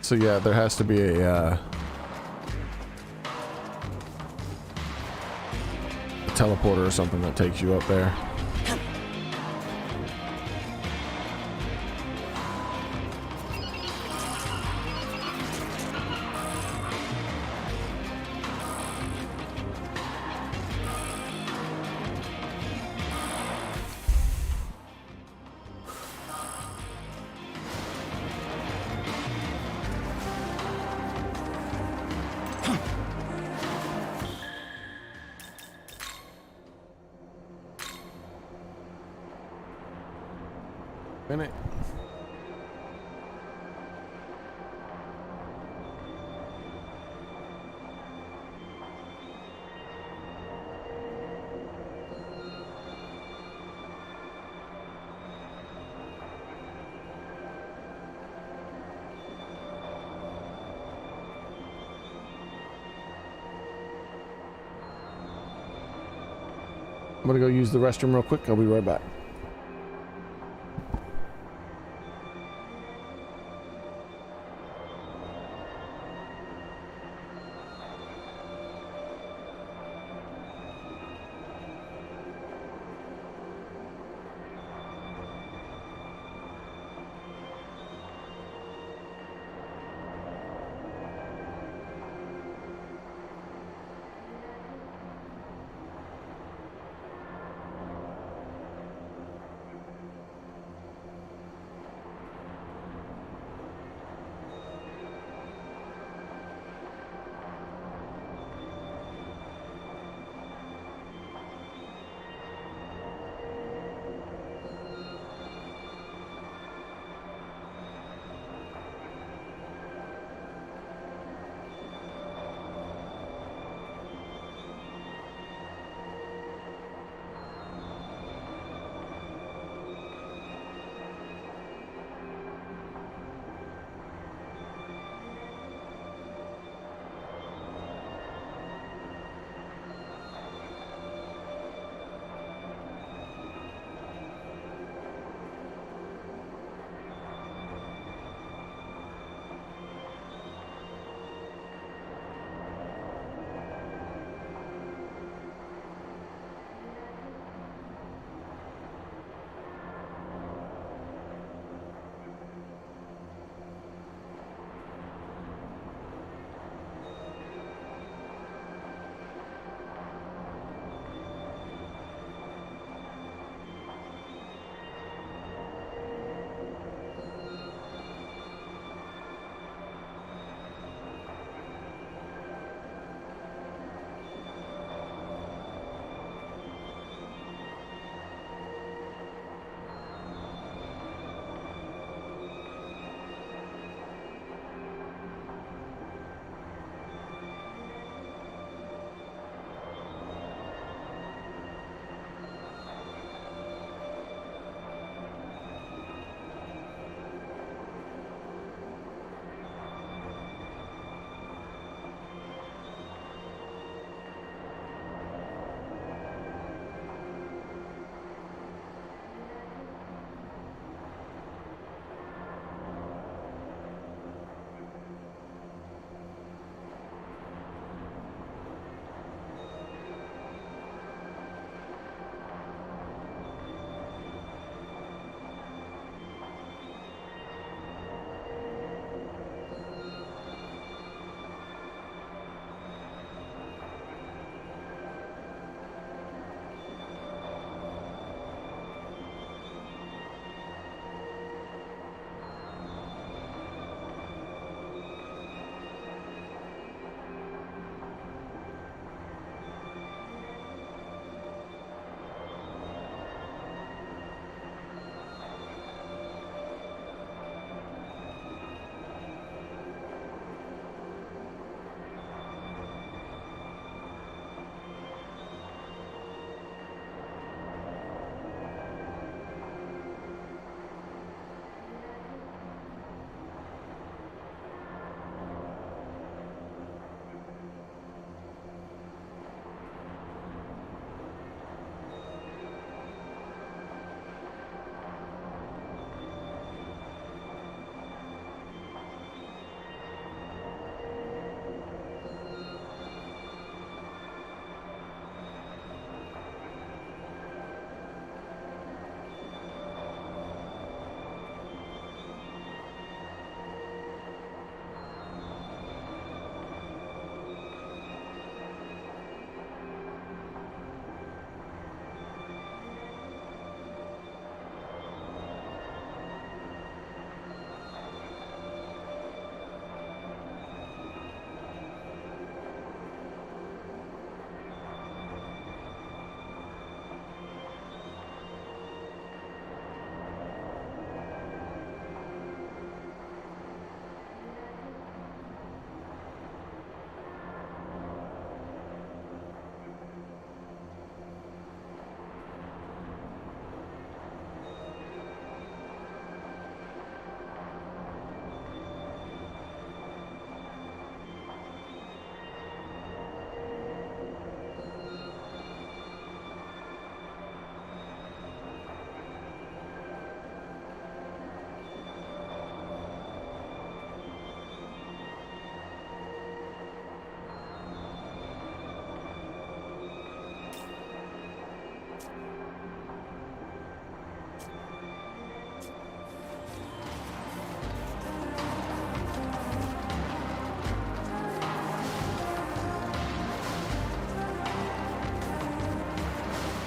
So yeah, there has to be a teleporter or something that takes you up there. Minute. I'm gonna go use the restroom real quick. I'll be right back.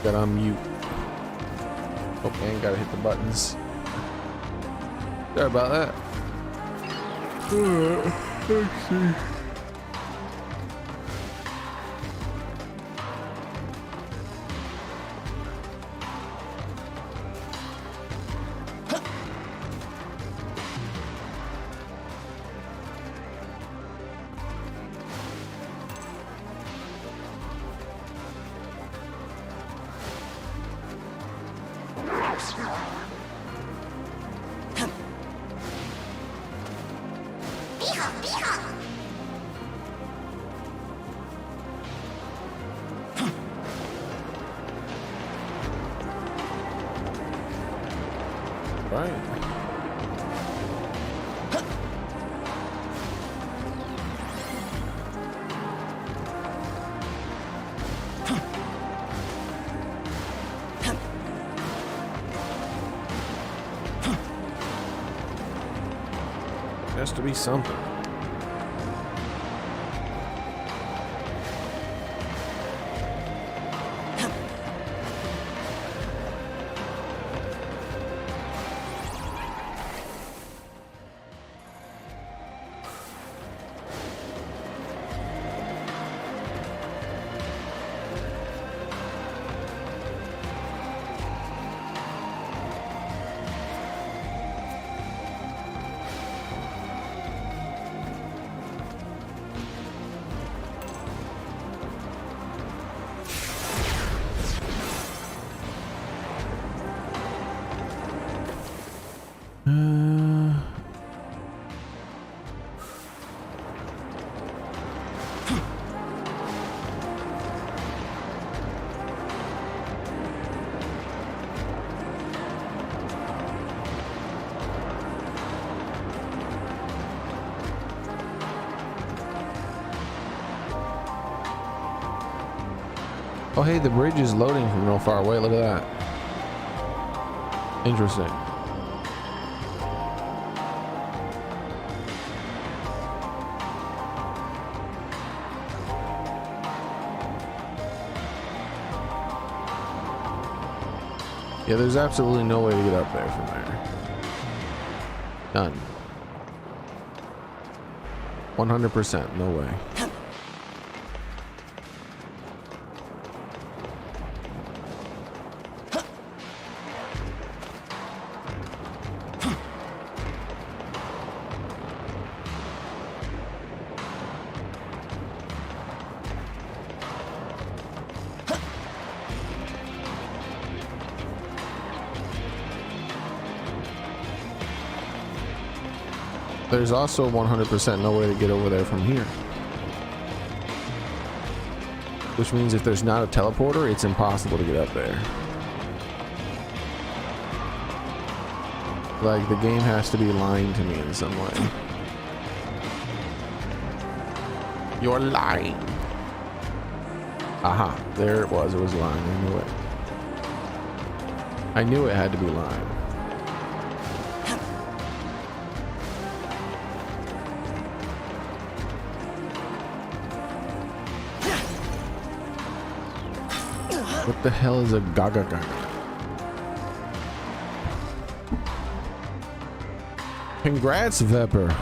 Gotta unmute. Oh man, gotta hit the buttons. Sorry about that. Let's see. Right. Has to be something. Oh, hey, the bridge is loading from real far away. Look at that. Interesting. Yeah, there's absolutely no way to get up there from there. None. 100%, no way. There's also 100% no way to get over there from here. Which means if there's not a teleporter, it's impossible to get up there. Like, the game has to be lying to me in some way. You're lying. Aha, there it was. It was lying. I knew it. I knew it had to be lying. What the hell is a gaga gaga? Congrats, Vepper.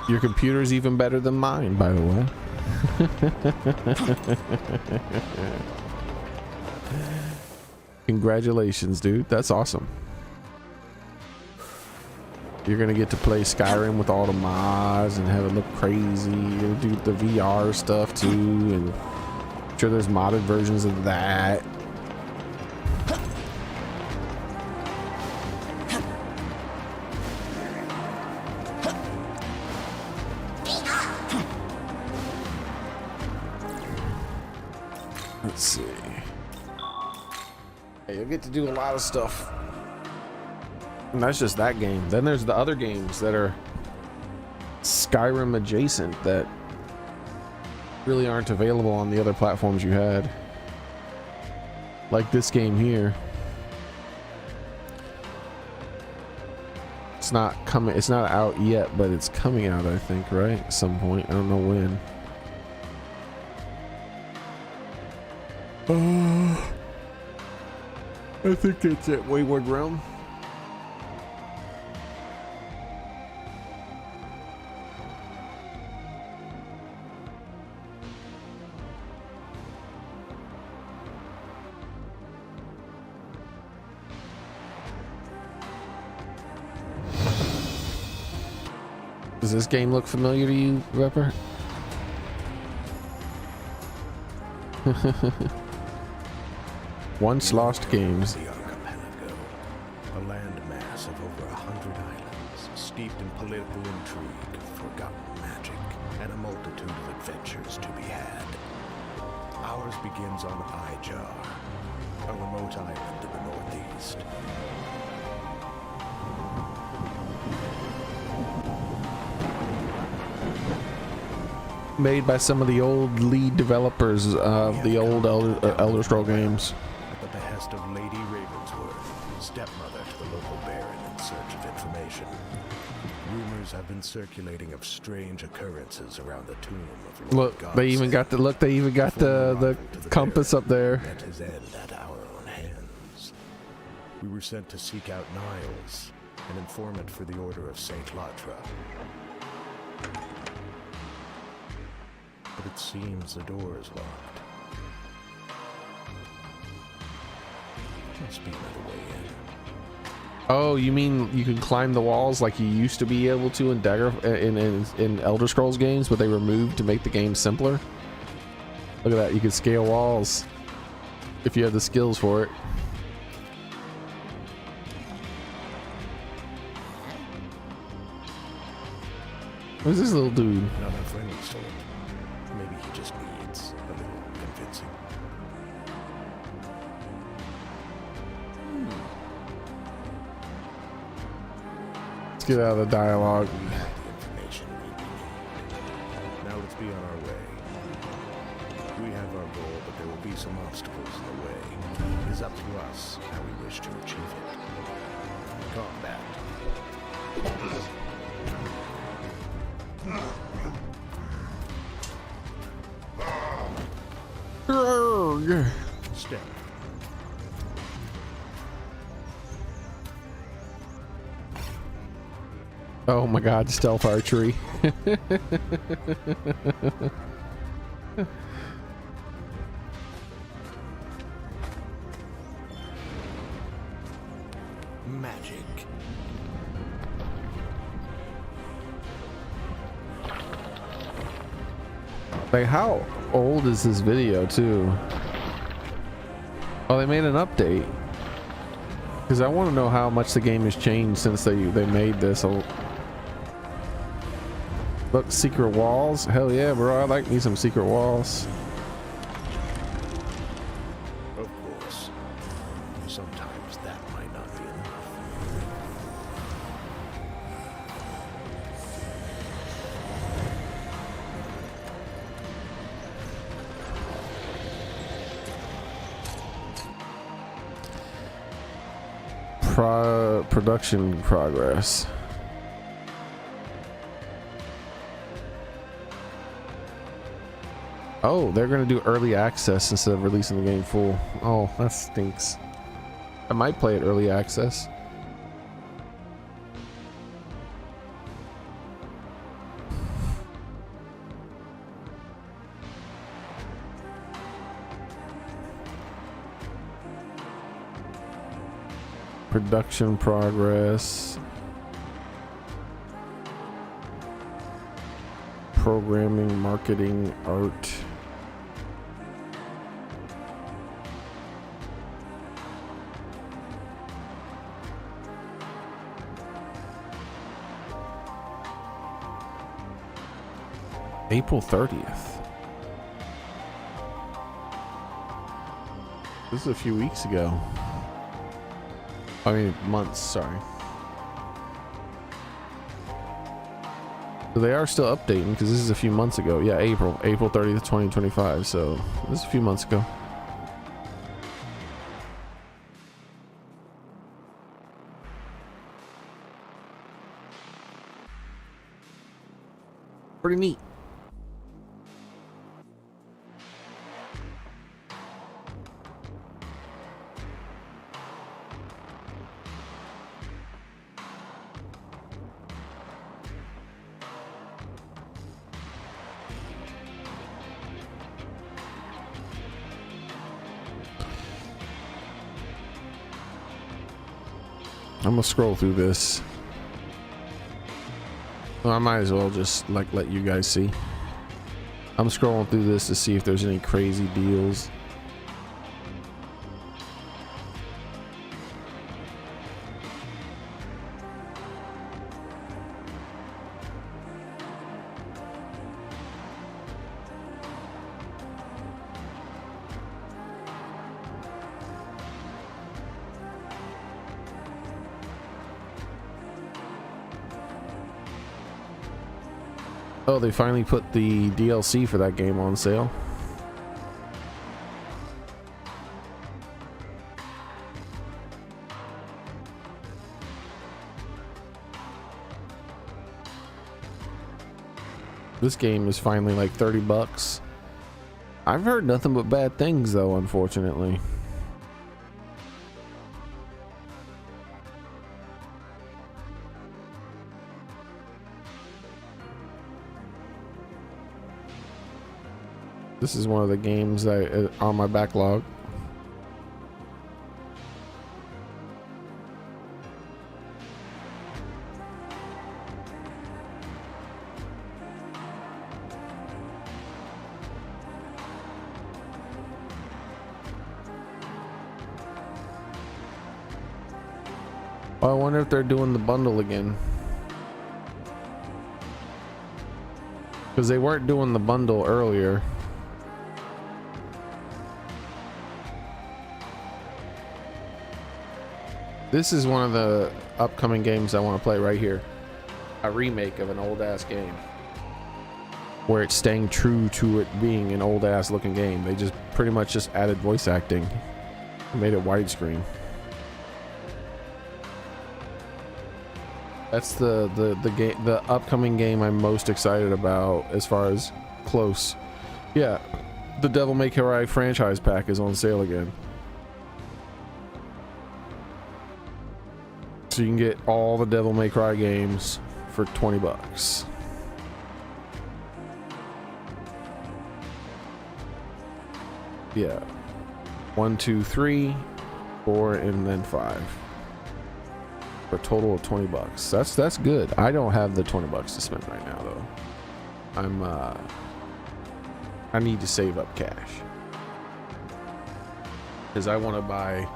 Your computer's even better than mine, by the way. Congratulations, dude. That's awesome. You're gonna get to play Skyrim with all the mods and have it look crazy. You'll do the VR stuff too, and I'm sure there's modded versions of that. Let's see. Hey, you'll get to do a lot of stuff. And that's just that game. Then there's the other games that are Skyrim adjacent that really aren't available on the other platforms you had. Like this game here. it's not coming, it's not out yet, but it's coming out, I think, right? At some point. I don't know when. I think it's at Wayward Realm. Does this game look familiar to you, Repper? Once lost games. The archipelago, a landmass of over 100 islands, steeped in political intrigue, forgotten magic, and a multitude of adventures to be had. Ours begins on Ijar, a remote island in the northeast. Made by some of the old lead developers of the old Elder Scroll games. At the behest of Lady Ravensworth, stepmother to the local baron in search of information. Rumors have been circulating of strange occurrences around the tomb of Lord Look, they even got the look. They even got the compass up there. Met his end at our own hands. We were sent to seek out Niles, an informant for the Order of Saint Latra. But it seems the door is locked. Must be another way in. Oh, you mean you can climb the walls like you used to be able to in in Elder Scrolls games, but they removed to make the game simpler? Look at that, you can scale walls if you have the skills for it. Who's this little dude? Not a friendly sort. Maybe he just needs a little convincing. Let's get out of the dialogue. We have the information we need. Now let's be on our way. We have our goal, but there will be some obstacles in the way. It is up to us how we wish to achieve it. Combat. Step. Oh my god, stealth archery. Magic. Like, how old is this video too? Oh, they made an update. Because I want to know how much the game has changed since they made this. Oh, look, secret walls. Hell yeah, bro. I like me some secret walls. Of course. Sometimes that might not be enough. Production progress. Oh, they're gonna do early access instead of releasing the game full. Oh, that stinks. I might play it early access. Production progress. Programming, marketing, art. April 30th. This is a few weeks ago. I mean, months, sorry. So they are still updating because this is a few months ago. Yeah, April 30th, 2025. So this is a few months ago. Pretty neat. I'm gonna scroll through this. Well, I might as well just like let you guys see. I'm scrolling through this to see if there's any crazy deals. Oh, they finally put the DLC for that game on sale. This game is finally like 30 bucks. I've heard nothing but bad things though, unfortunately. This is one of the games that on my backlog. Oh, I wonder if they're doing the bundle again. Because they weren't doing the bundle earlier. This is one of the upcoming games I want to play right here. A remake of an old ass game. Where it's staying true to it being an old ass looking game. They just pretty much just added voice acting. Made it widescreen. That's the upcoming game I'm most excited about as far as close. Yeah, the Devil May Cry franchise pack is on sale again. So you can get all the Devil May Cry games for 20 bucks. Yeah. 1, 2, 3, 4, and then 5. For a total of 20 bucks. That's good. I don't have the 20 bucks to spend right now though. I need to save up cash. Because I want to buy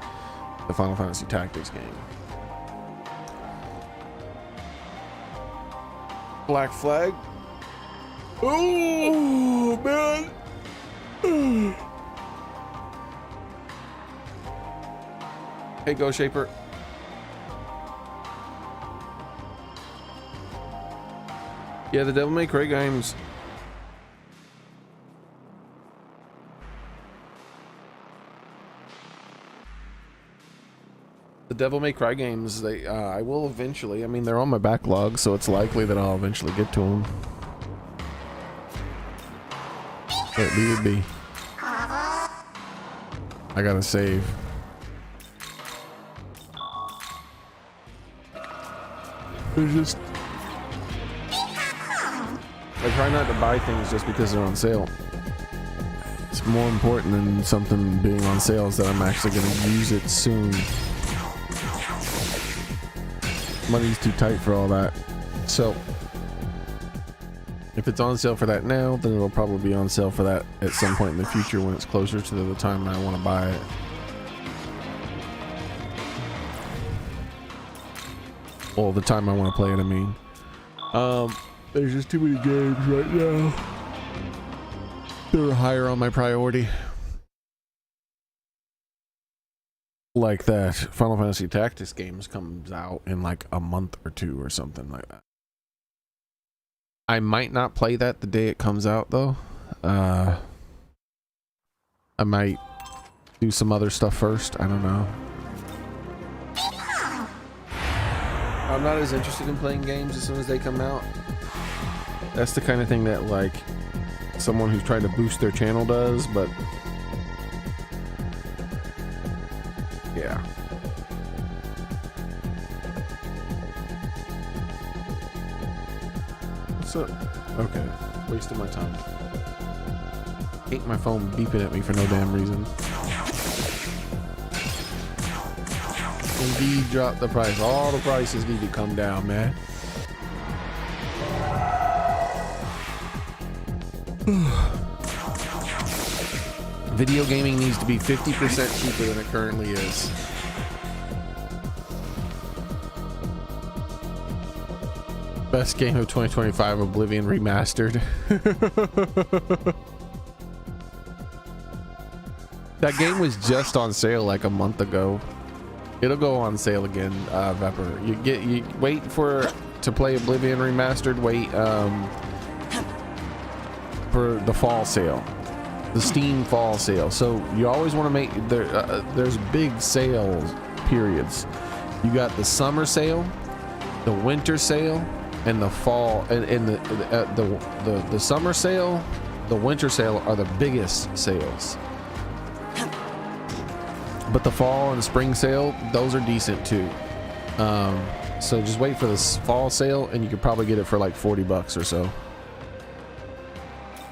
the Final Fantasy Tactics game. Black Flag. Oh man. Hey, Go Shaper. Yeah, the Devil May Cry games. The Devil May Cry games, they I will eventually. I mean, they're on my backlog, so it's likely that I'll eventually get to them. But leave it be. I gotta save. There's just I try not to buy things just because they're on sale. It's more important than something being on sale is that I'm actually going to use it soon. Money's too tight for all that. So if it's on sale for that now, then it'll probably be on sale for that at some point in the future when it's closer to the time I want to buy it. Well, the time I want to play it, I mean. There's just too many games right now. They're higher on my priority. Like that Final Fantasy Tactics games comes out in like a month or two or something like that. I might not play that the day it comes out though. I might do some other stuff first. I don't know. I'm not as interested in playing games as soon as they come out. That's the kind of thing that like someone who's trying to boost their channel does, but yeah. What's up? Okay, wasting my time. Hate my phone beeping at me for no damn reason. Indeed, drop the price. All the prices need to come down, man. Video gaming needs to be 50% cheaper than it currently is. Best game of 2025, Oblivion Remastered. That game was just on sale like a month ago. It'll go on sale again, Vepper. You wait to play Oblivion Remastered. Wait for the fall sale, the Steam fall sale. So you always want to make there's big sales periods. You got the summer sale, the winter sale, and the fall. And the summer sale, the winter sale are the biggest sales. But the fall and spring sale, those are decent too. So just wait for this fall sale and you could probably get it for like 40 bucks or so.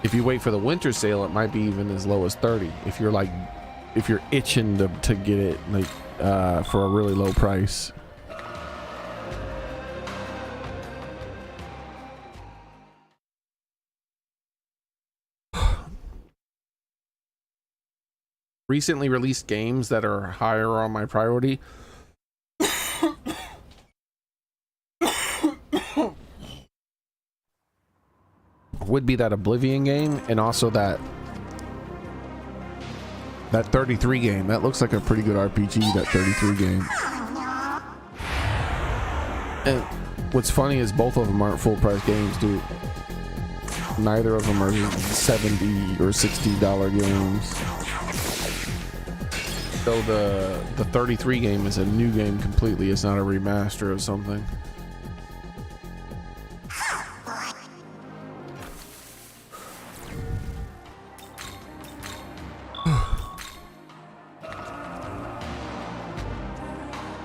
If you wait for the winter sale, it might be even as low as 30. If you're itching to get it like for a really low price. Recently released games that are higher on my priority. Would be that Oblivion game and also that 33 game. That looks like a pretty good RPG, that 33 game. And what's funny is both of them aren't full price games, dude. Neither of them are $70 or $60 games. So the 33 game is a new game completely. It's not a remaster of something.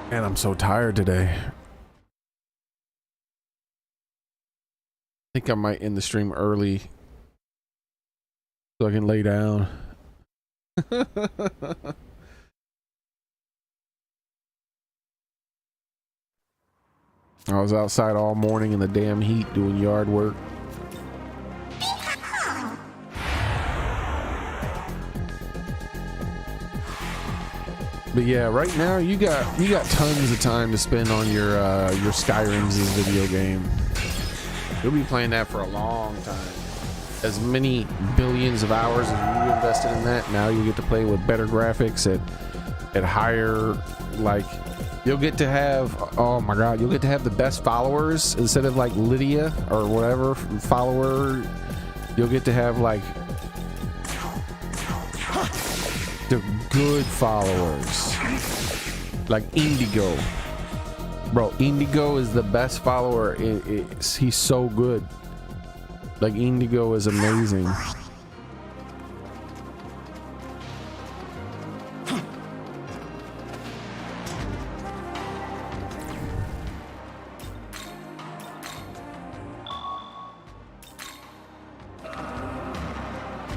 Man, I'm so tired today. I think I might end the stream early so I can lay down. I was outside all morning in the damn heat doing yard work. But yeah, right now you got tons of time to spend on your Skyrim's video game. You'll be playing that for a long time. As many billions of hours as you invested in that, now you get to play with better graphics at higher, like. You'll get to have, oh my god, you'll get to have the best followers instead of like Lydia or whatever follower. You'll get to have like the good followers, like Indigo. Bro, Indigo is the best follower. He's so good. Like Indigo is amazing.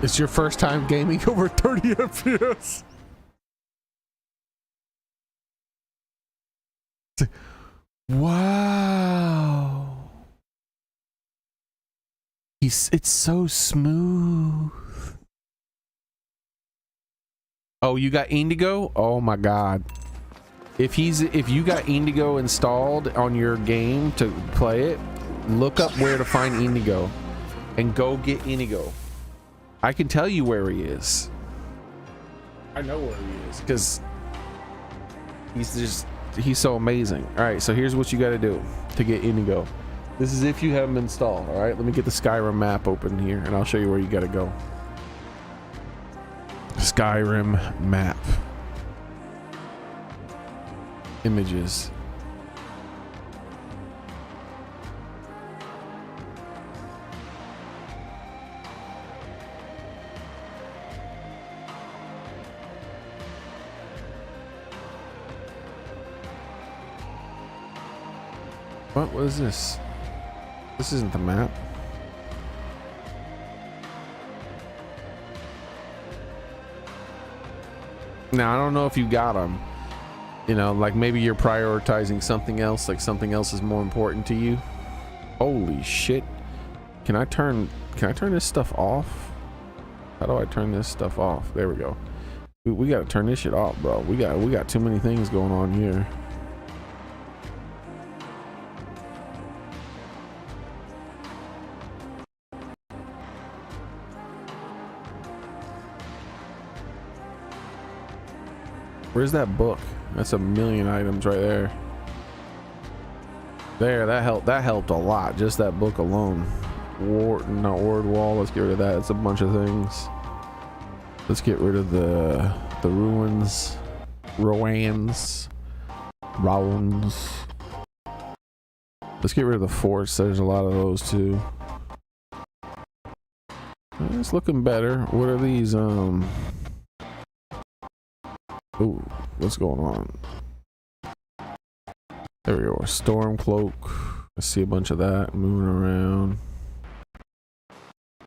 It's your first time gaming over 30 FPS. Wow. It's so smooth. Oh, you got Indigo? Oh my god. If you got Indigo installed on your game to play it, look up where to find Indigo and go get Indigo. I can tell you where he is. I know where he is because he's so amazing. All right, so here's what you got to do to get Indigo. This is if you have him installed. All right, let me get the Skyrim map open here and I'll show you where you got to go. Skyrim map. Images. What is this? This isn't the map. Now I don't know if you got them. You know, like maybe you're prioritizing something else, like something else is more important to you. Holy shit. Can I turn this stuff off? How do I turn this stuff off? There we go. We gotta turn this shit off, bro. We got too many things going on here. Where's that book? That's a million items right there. There, that helped a lot. Just that book alone. Not ward wall. Let's get rid of that. It's a bunch of things. Let's get rid of the ruins. Rowands. Let's get rid of the forts. There's a lot of those too. It's looking better. What are these? Ooh, what's going on? There we go. Storm cloak. I see a bunch of that moving around.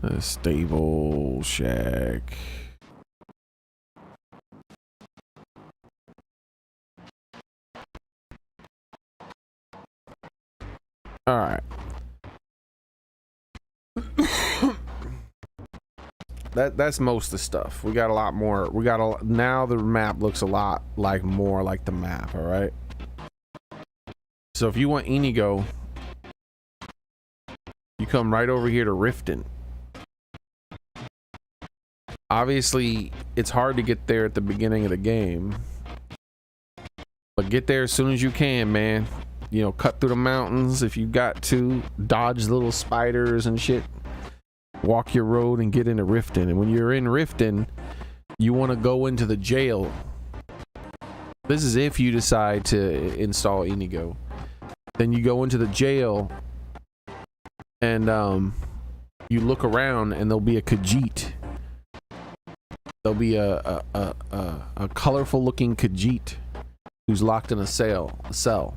A stable shack. All right. That's most of the stuff. We got a lot more. Now the map looks a lot like more like the map. All right. So if you want Inigo, you come right over here to Riften. Obviously, it's hard to get there at the beginning of the game, but get there as soon as you can, man. You know, cut through the mountains if you got to, dodge little spiders and shit. Walk your road and get into Riften. And when you're in Riften, you want to go into the jail. This is if you decide to install Inigo. Then you go into the jail and you look around and there'll be a Khajiit. There'll be a colorful looking Khajiit who's locked in a cell.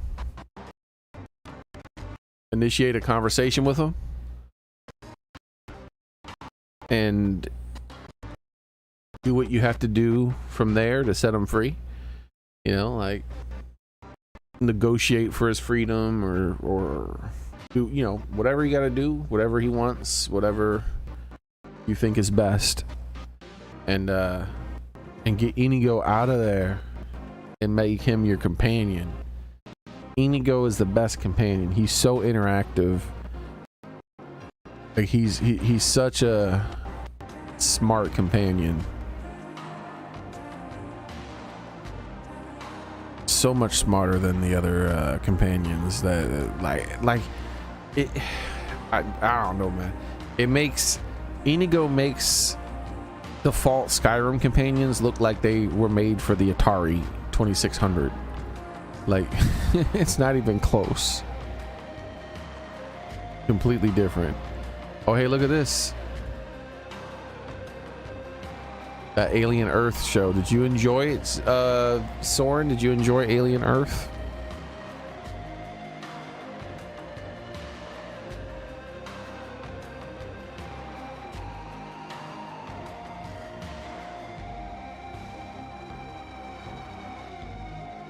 Initiate a conversation with him. And do what you have to do from there to set him free. You know, like negotiate for his freedom or do, you know, whatever you got to do, whatever he wants, whatever you think is best. And get Inigo out of there and make him your companion. Inigo is the best companion. He's so interactive. Like he's such a smart companion. So much smarter than the other companions that like it. I don't know, man. Inigo makes default Skyrim companions look like they were made for the Atari 2600. Like it's not even close. Completely different. Oh, hey, look at this. That Alien Earth show. Did you enjoy it, Soren? Did you enjoy Alien Earth?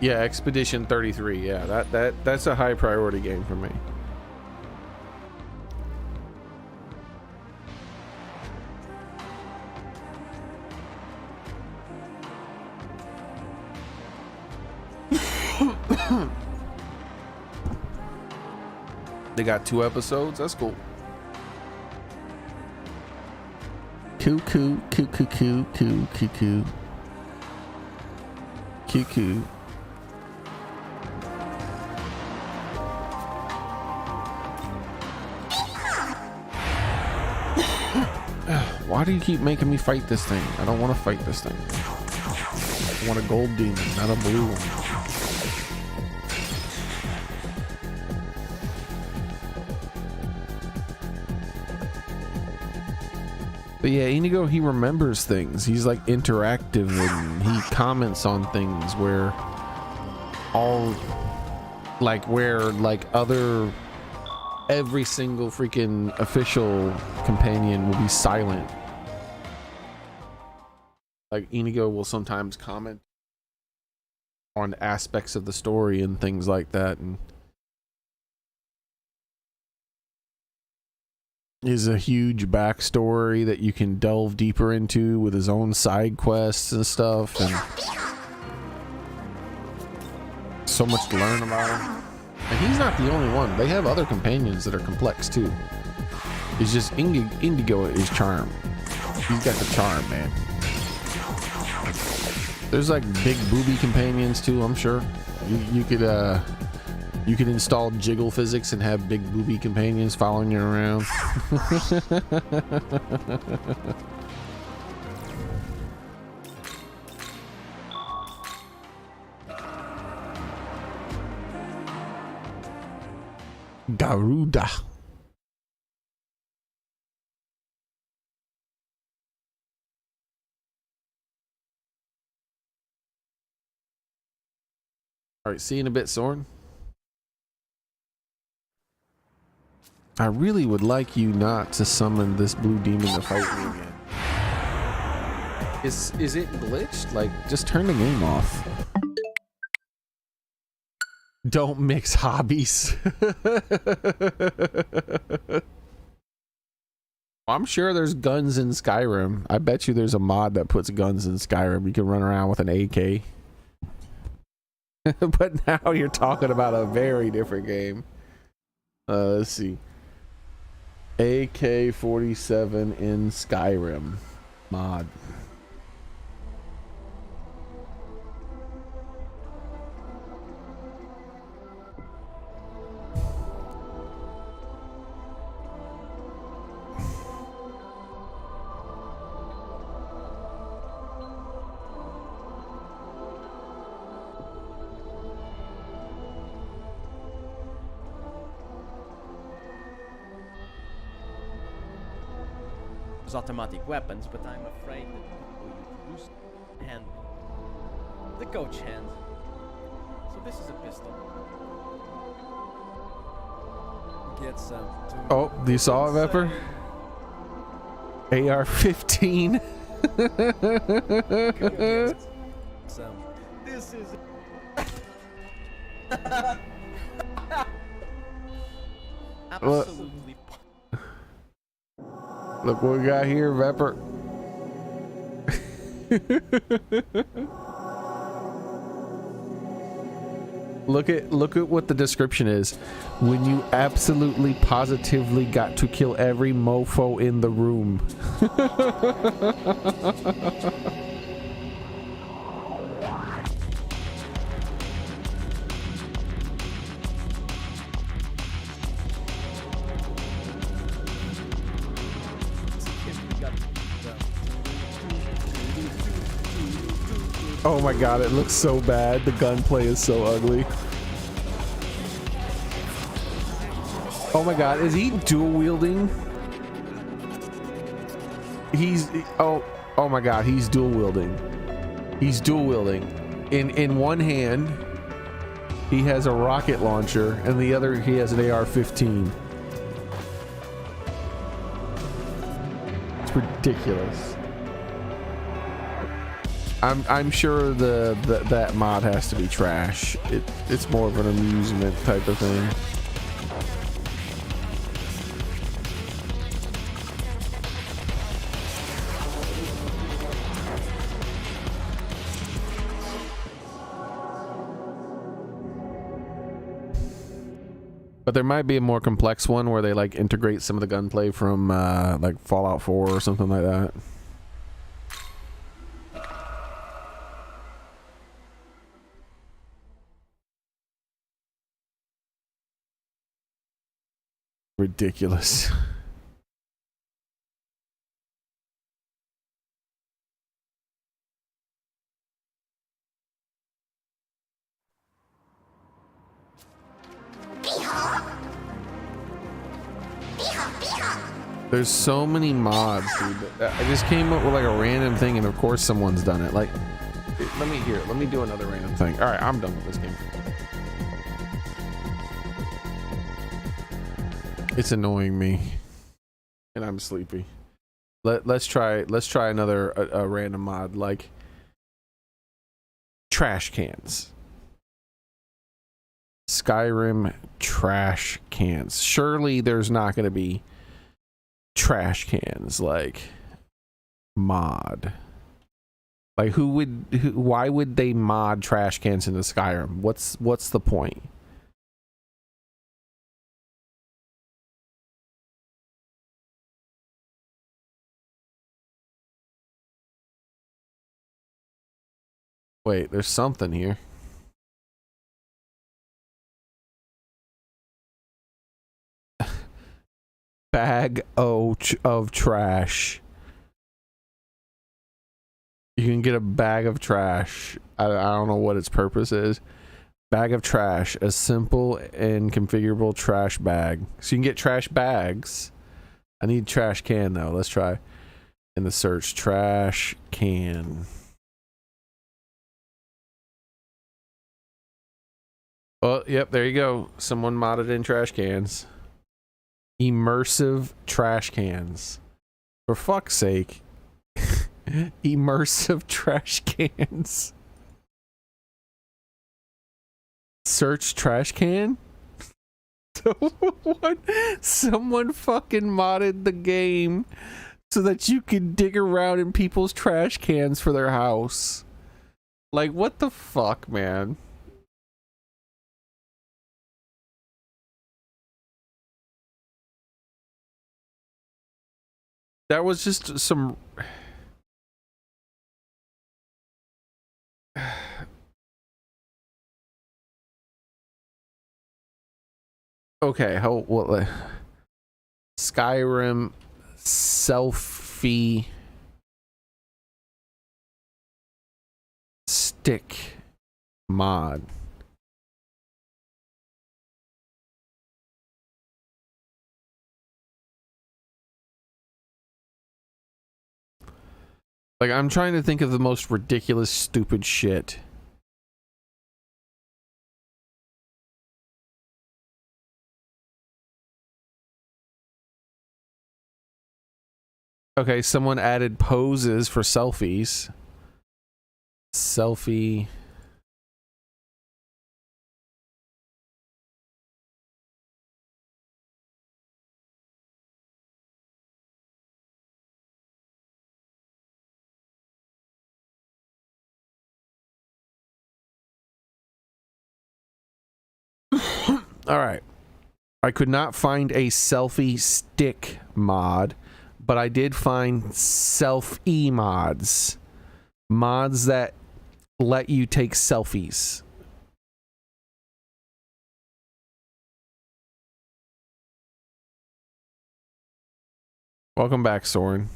Yeah, Expedition 33. Yeah, that's a high priority game for me. They got 2 episodes. That's cool. Cuckoo. Why do you keep making me fight this thing? I don't want to fight this thing. I want a gold demon, not a blue one. But yeah, Inigo, he remembers things. He's like interactive and he comments on things where all like where like every single freaking official companion will be silent. Like Inigo will sometimes comment on aspects of the story and things like that, and is a huge backstory that you can delve deeper into with his own side quests and stuff, and so much to learn about him. And he's not the only one. They have other companions that are complex too. It's just Indigo is charm. He's got the charm, man. There's like big booby companions too, I'm sure. You could install jiggle physics and have big booby companions following you around. Garuda. All right, see you in a bit, Soren. I really would like you not to summon this blue demon to fight me again. Is it glitched? Like, just turn the game off. Don't mix hobbies. I'm sure there's guns in Skyrim. I bet you there's a mod that puts guns in Skyrim. You can run around with an AK. But now you're talking about a very different game. Let's see. AK-47 in Skyrim mod. Automatic weapons, but I'm afraid that people use hand, the coach hand. So this is a pistol. Get some. Oh, you saw it, Vepper? AR-15. Some. This is. Absolutely. Look what we got here, Vepper. Look at what the description is. When you absolutely positively got to kill every mofo in the room. Oh my god, it looks so bad. The gunplay is so ugly. Oh my god, is he dual wielding? Oh my god, he's dual wielding. He's dual wielding. In one hand, he has a rocket launcher, and the other he has an AR-15. It's ridiculous. I'm sure that mod has to be trash. It's more of an amusement type of thing. But there might be a more complex one where they like integrate some of the gunplay from like Fallout 4 or something like that. Ridiculous. There's so many mods, dude. I just came up with like a random thing, and of course someone's done it. Like, let me do another random thing. All right, I'm done with this game. It's annoying me, and I'm sleepy. Let's try another a random mod like trash cans. Skyrim trash cans. Surely there's not going to be trash cans like mod. Like why would they mod trash cans into Skyrim? What's the point? Wait, there's something here. Bag of trash. You can get a bag of trash. I don't know what its purpose is. Bag of trash, a simple and configurable trash bag. So you can get trash bags. I need trash can though. Let's try in the search trash can. Oh, yep, there you go. Someone modded in trash cans. Immersive trash cans. For fuck's sake. Immersive trash cans. Search trash can? Someone fucking modded the game so that you can dig around in people's trash cans for their house. Like, what the fuck, man? That was just some... Okay, how... What... Skyrim selfie stick mod. Like, I'm trying to think of the most ridiculous, stupid shit. Okay, someone added poses for selfies. Selfie. All right. I could not find a selfie stick mod, but I did find selfie mods. Mods that let you take selfies. Welcome back, Soren.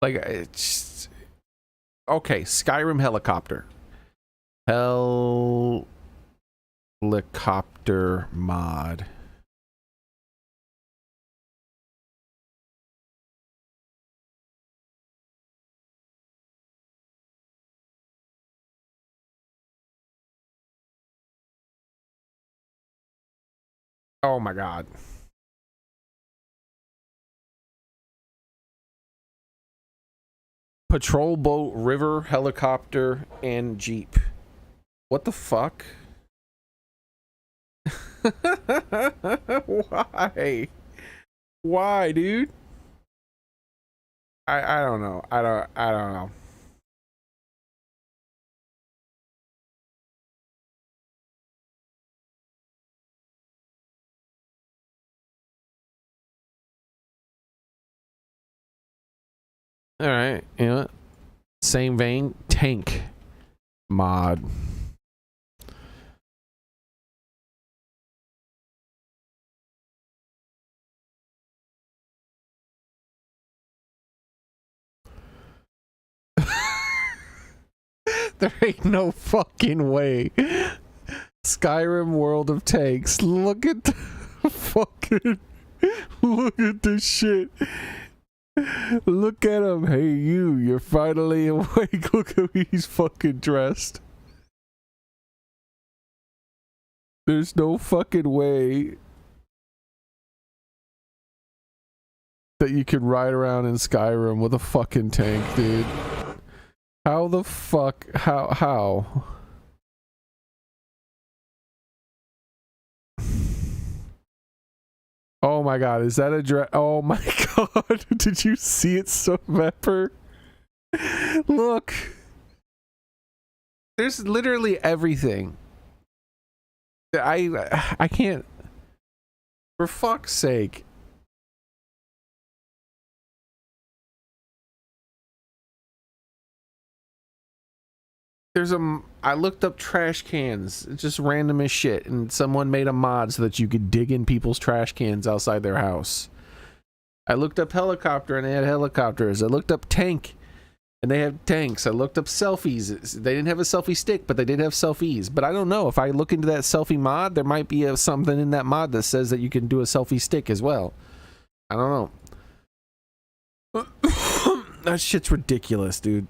Like, it's... Okay, Skyrim helicopter. Helicopter mod. Oh my god. Patrol boat, river, helicopter, and jeep. What the fuck? Why? Why, dude? I don't know. I don't know. All right, you know what? Same vein, tank mod. There ain't no fucking way. Skyrim World of Tanks. Look at the fucking... Look at this shit. Look at him. Hey, you're finally awake. Look how he's fucking dressed. There's no fucking way. that you could ride around in Skyrim with a fucking tank, dude. How the fuck? How? Oh my god, is that a oh my god, did you see it, so Pepper? Look. There's literally everything. I can't, for fuck's sake. I looked up trash cans, it's just random as shit, and someone made a mod so that you could dig in people's trash cans outside their house. I looked up helicopter and they had helicopters. I looked up tank and they have tanks. I looked up selfies. They didn't have a selfie stick, but they did have selfies. But I don't know, if I look into that selfie mod, there might be something in that mod that says that you can do a selfie stick as well. I don't know. That shit's ridiculous, dude.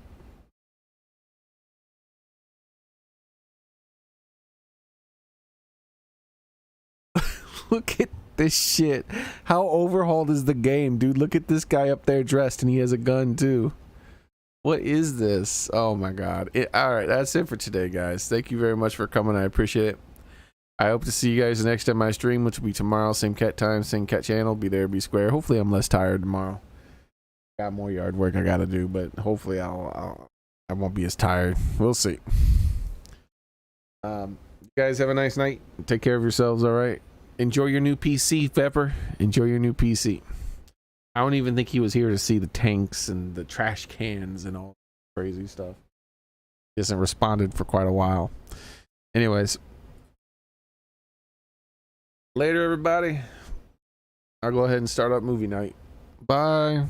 Look at this shit. How overhauled is the game, dude? Look at this guy up there dressed and he has a gun too. What is this? Oh my god. Alright, that's it for today, guys. Thank you very much for coming. I appreciate it. I hope to see you guys next time I stream, which will be tomorrow. Same cat time, same cat channel. Be there, be square. Hopefully I'm less tired tomorrow. Got more yard work I gotta do, but hopefully I won't be as tired. We'll see. You guys have a nice night. Take care of yourselves, alright? Enjoy your new PC, Pepper. Enjoy your new PC. I don't even think he was here to see the tanks and the trash cans and all crazy stuff. He hasn't responded for quite a while. Anyways. Later, everybody. I'll go ahead and start up movie night. Bye.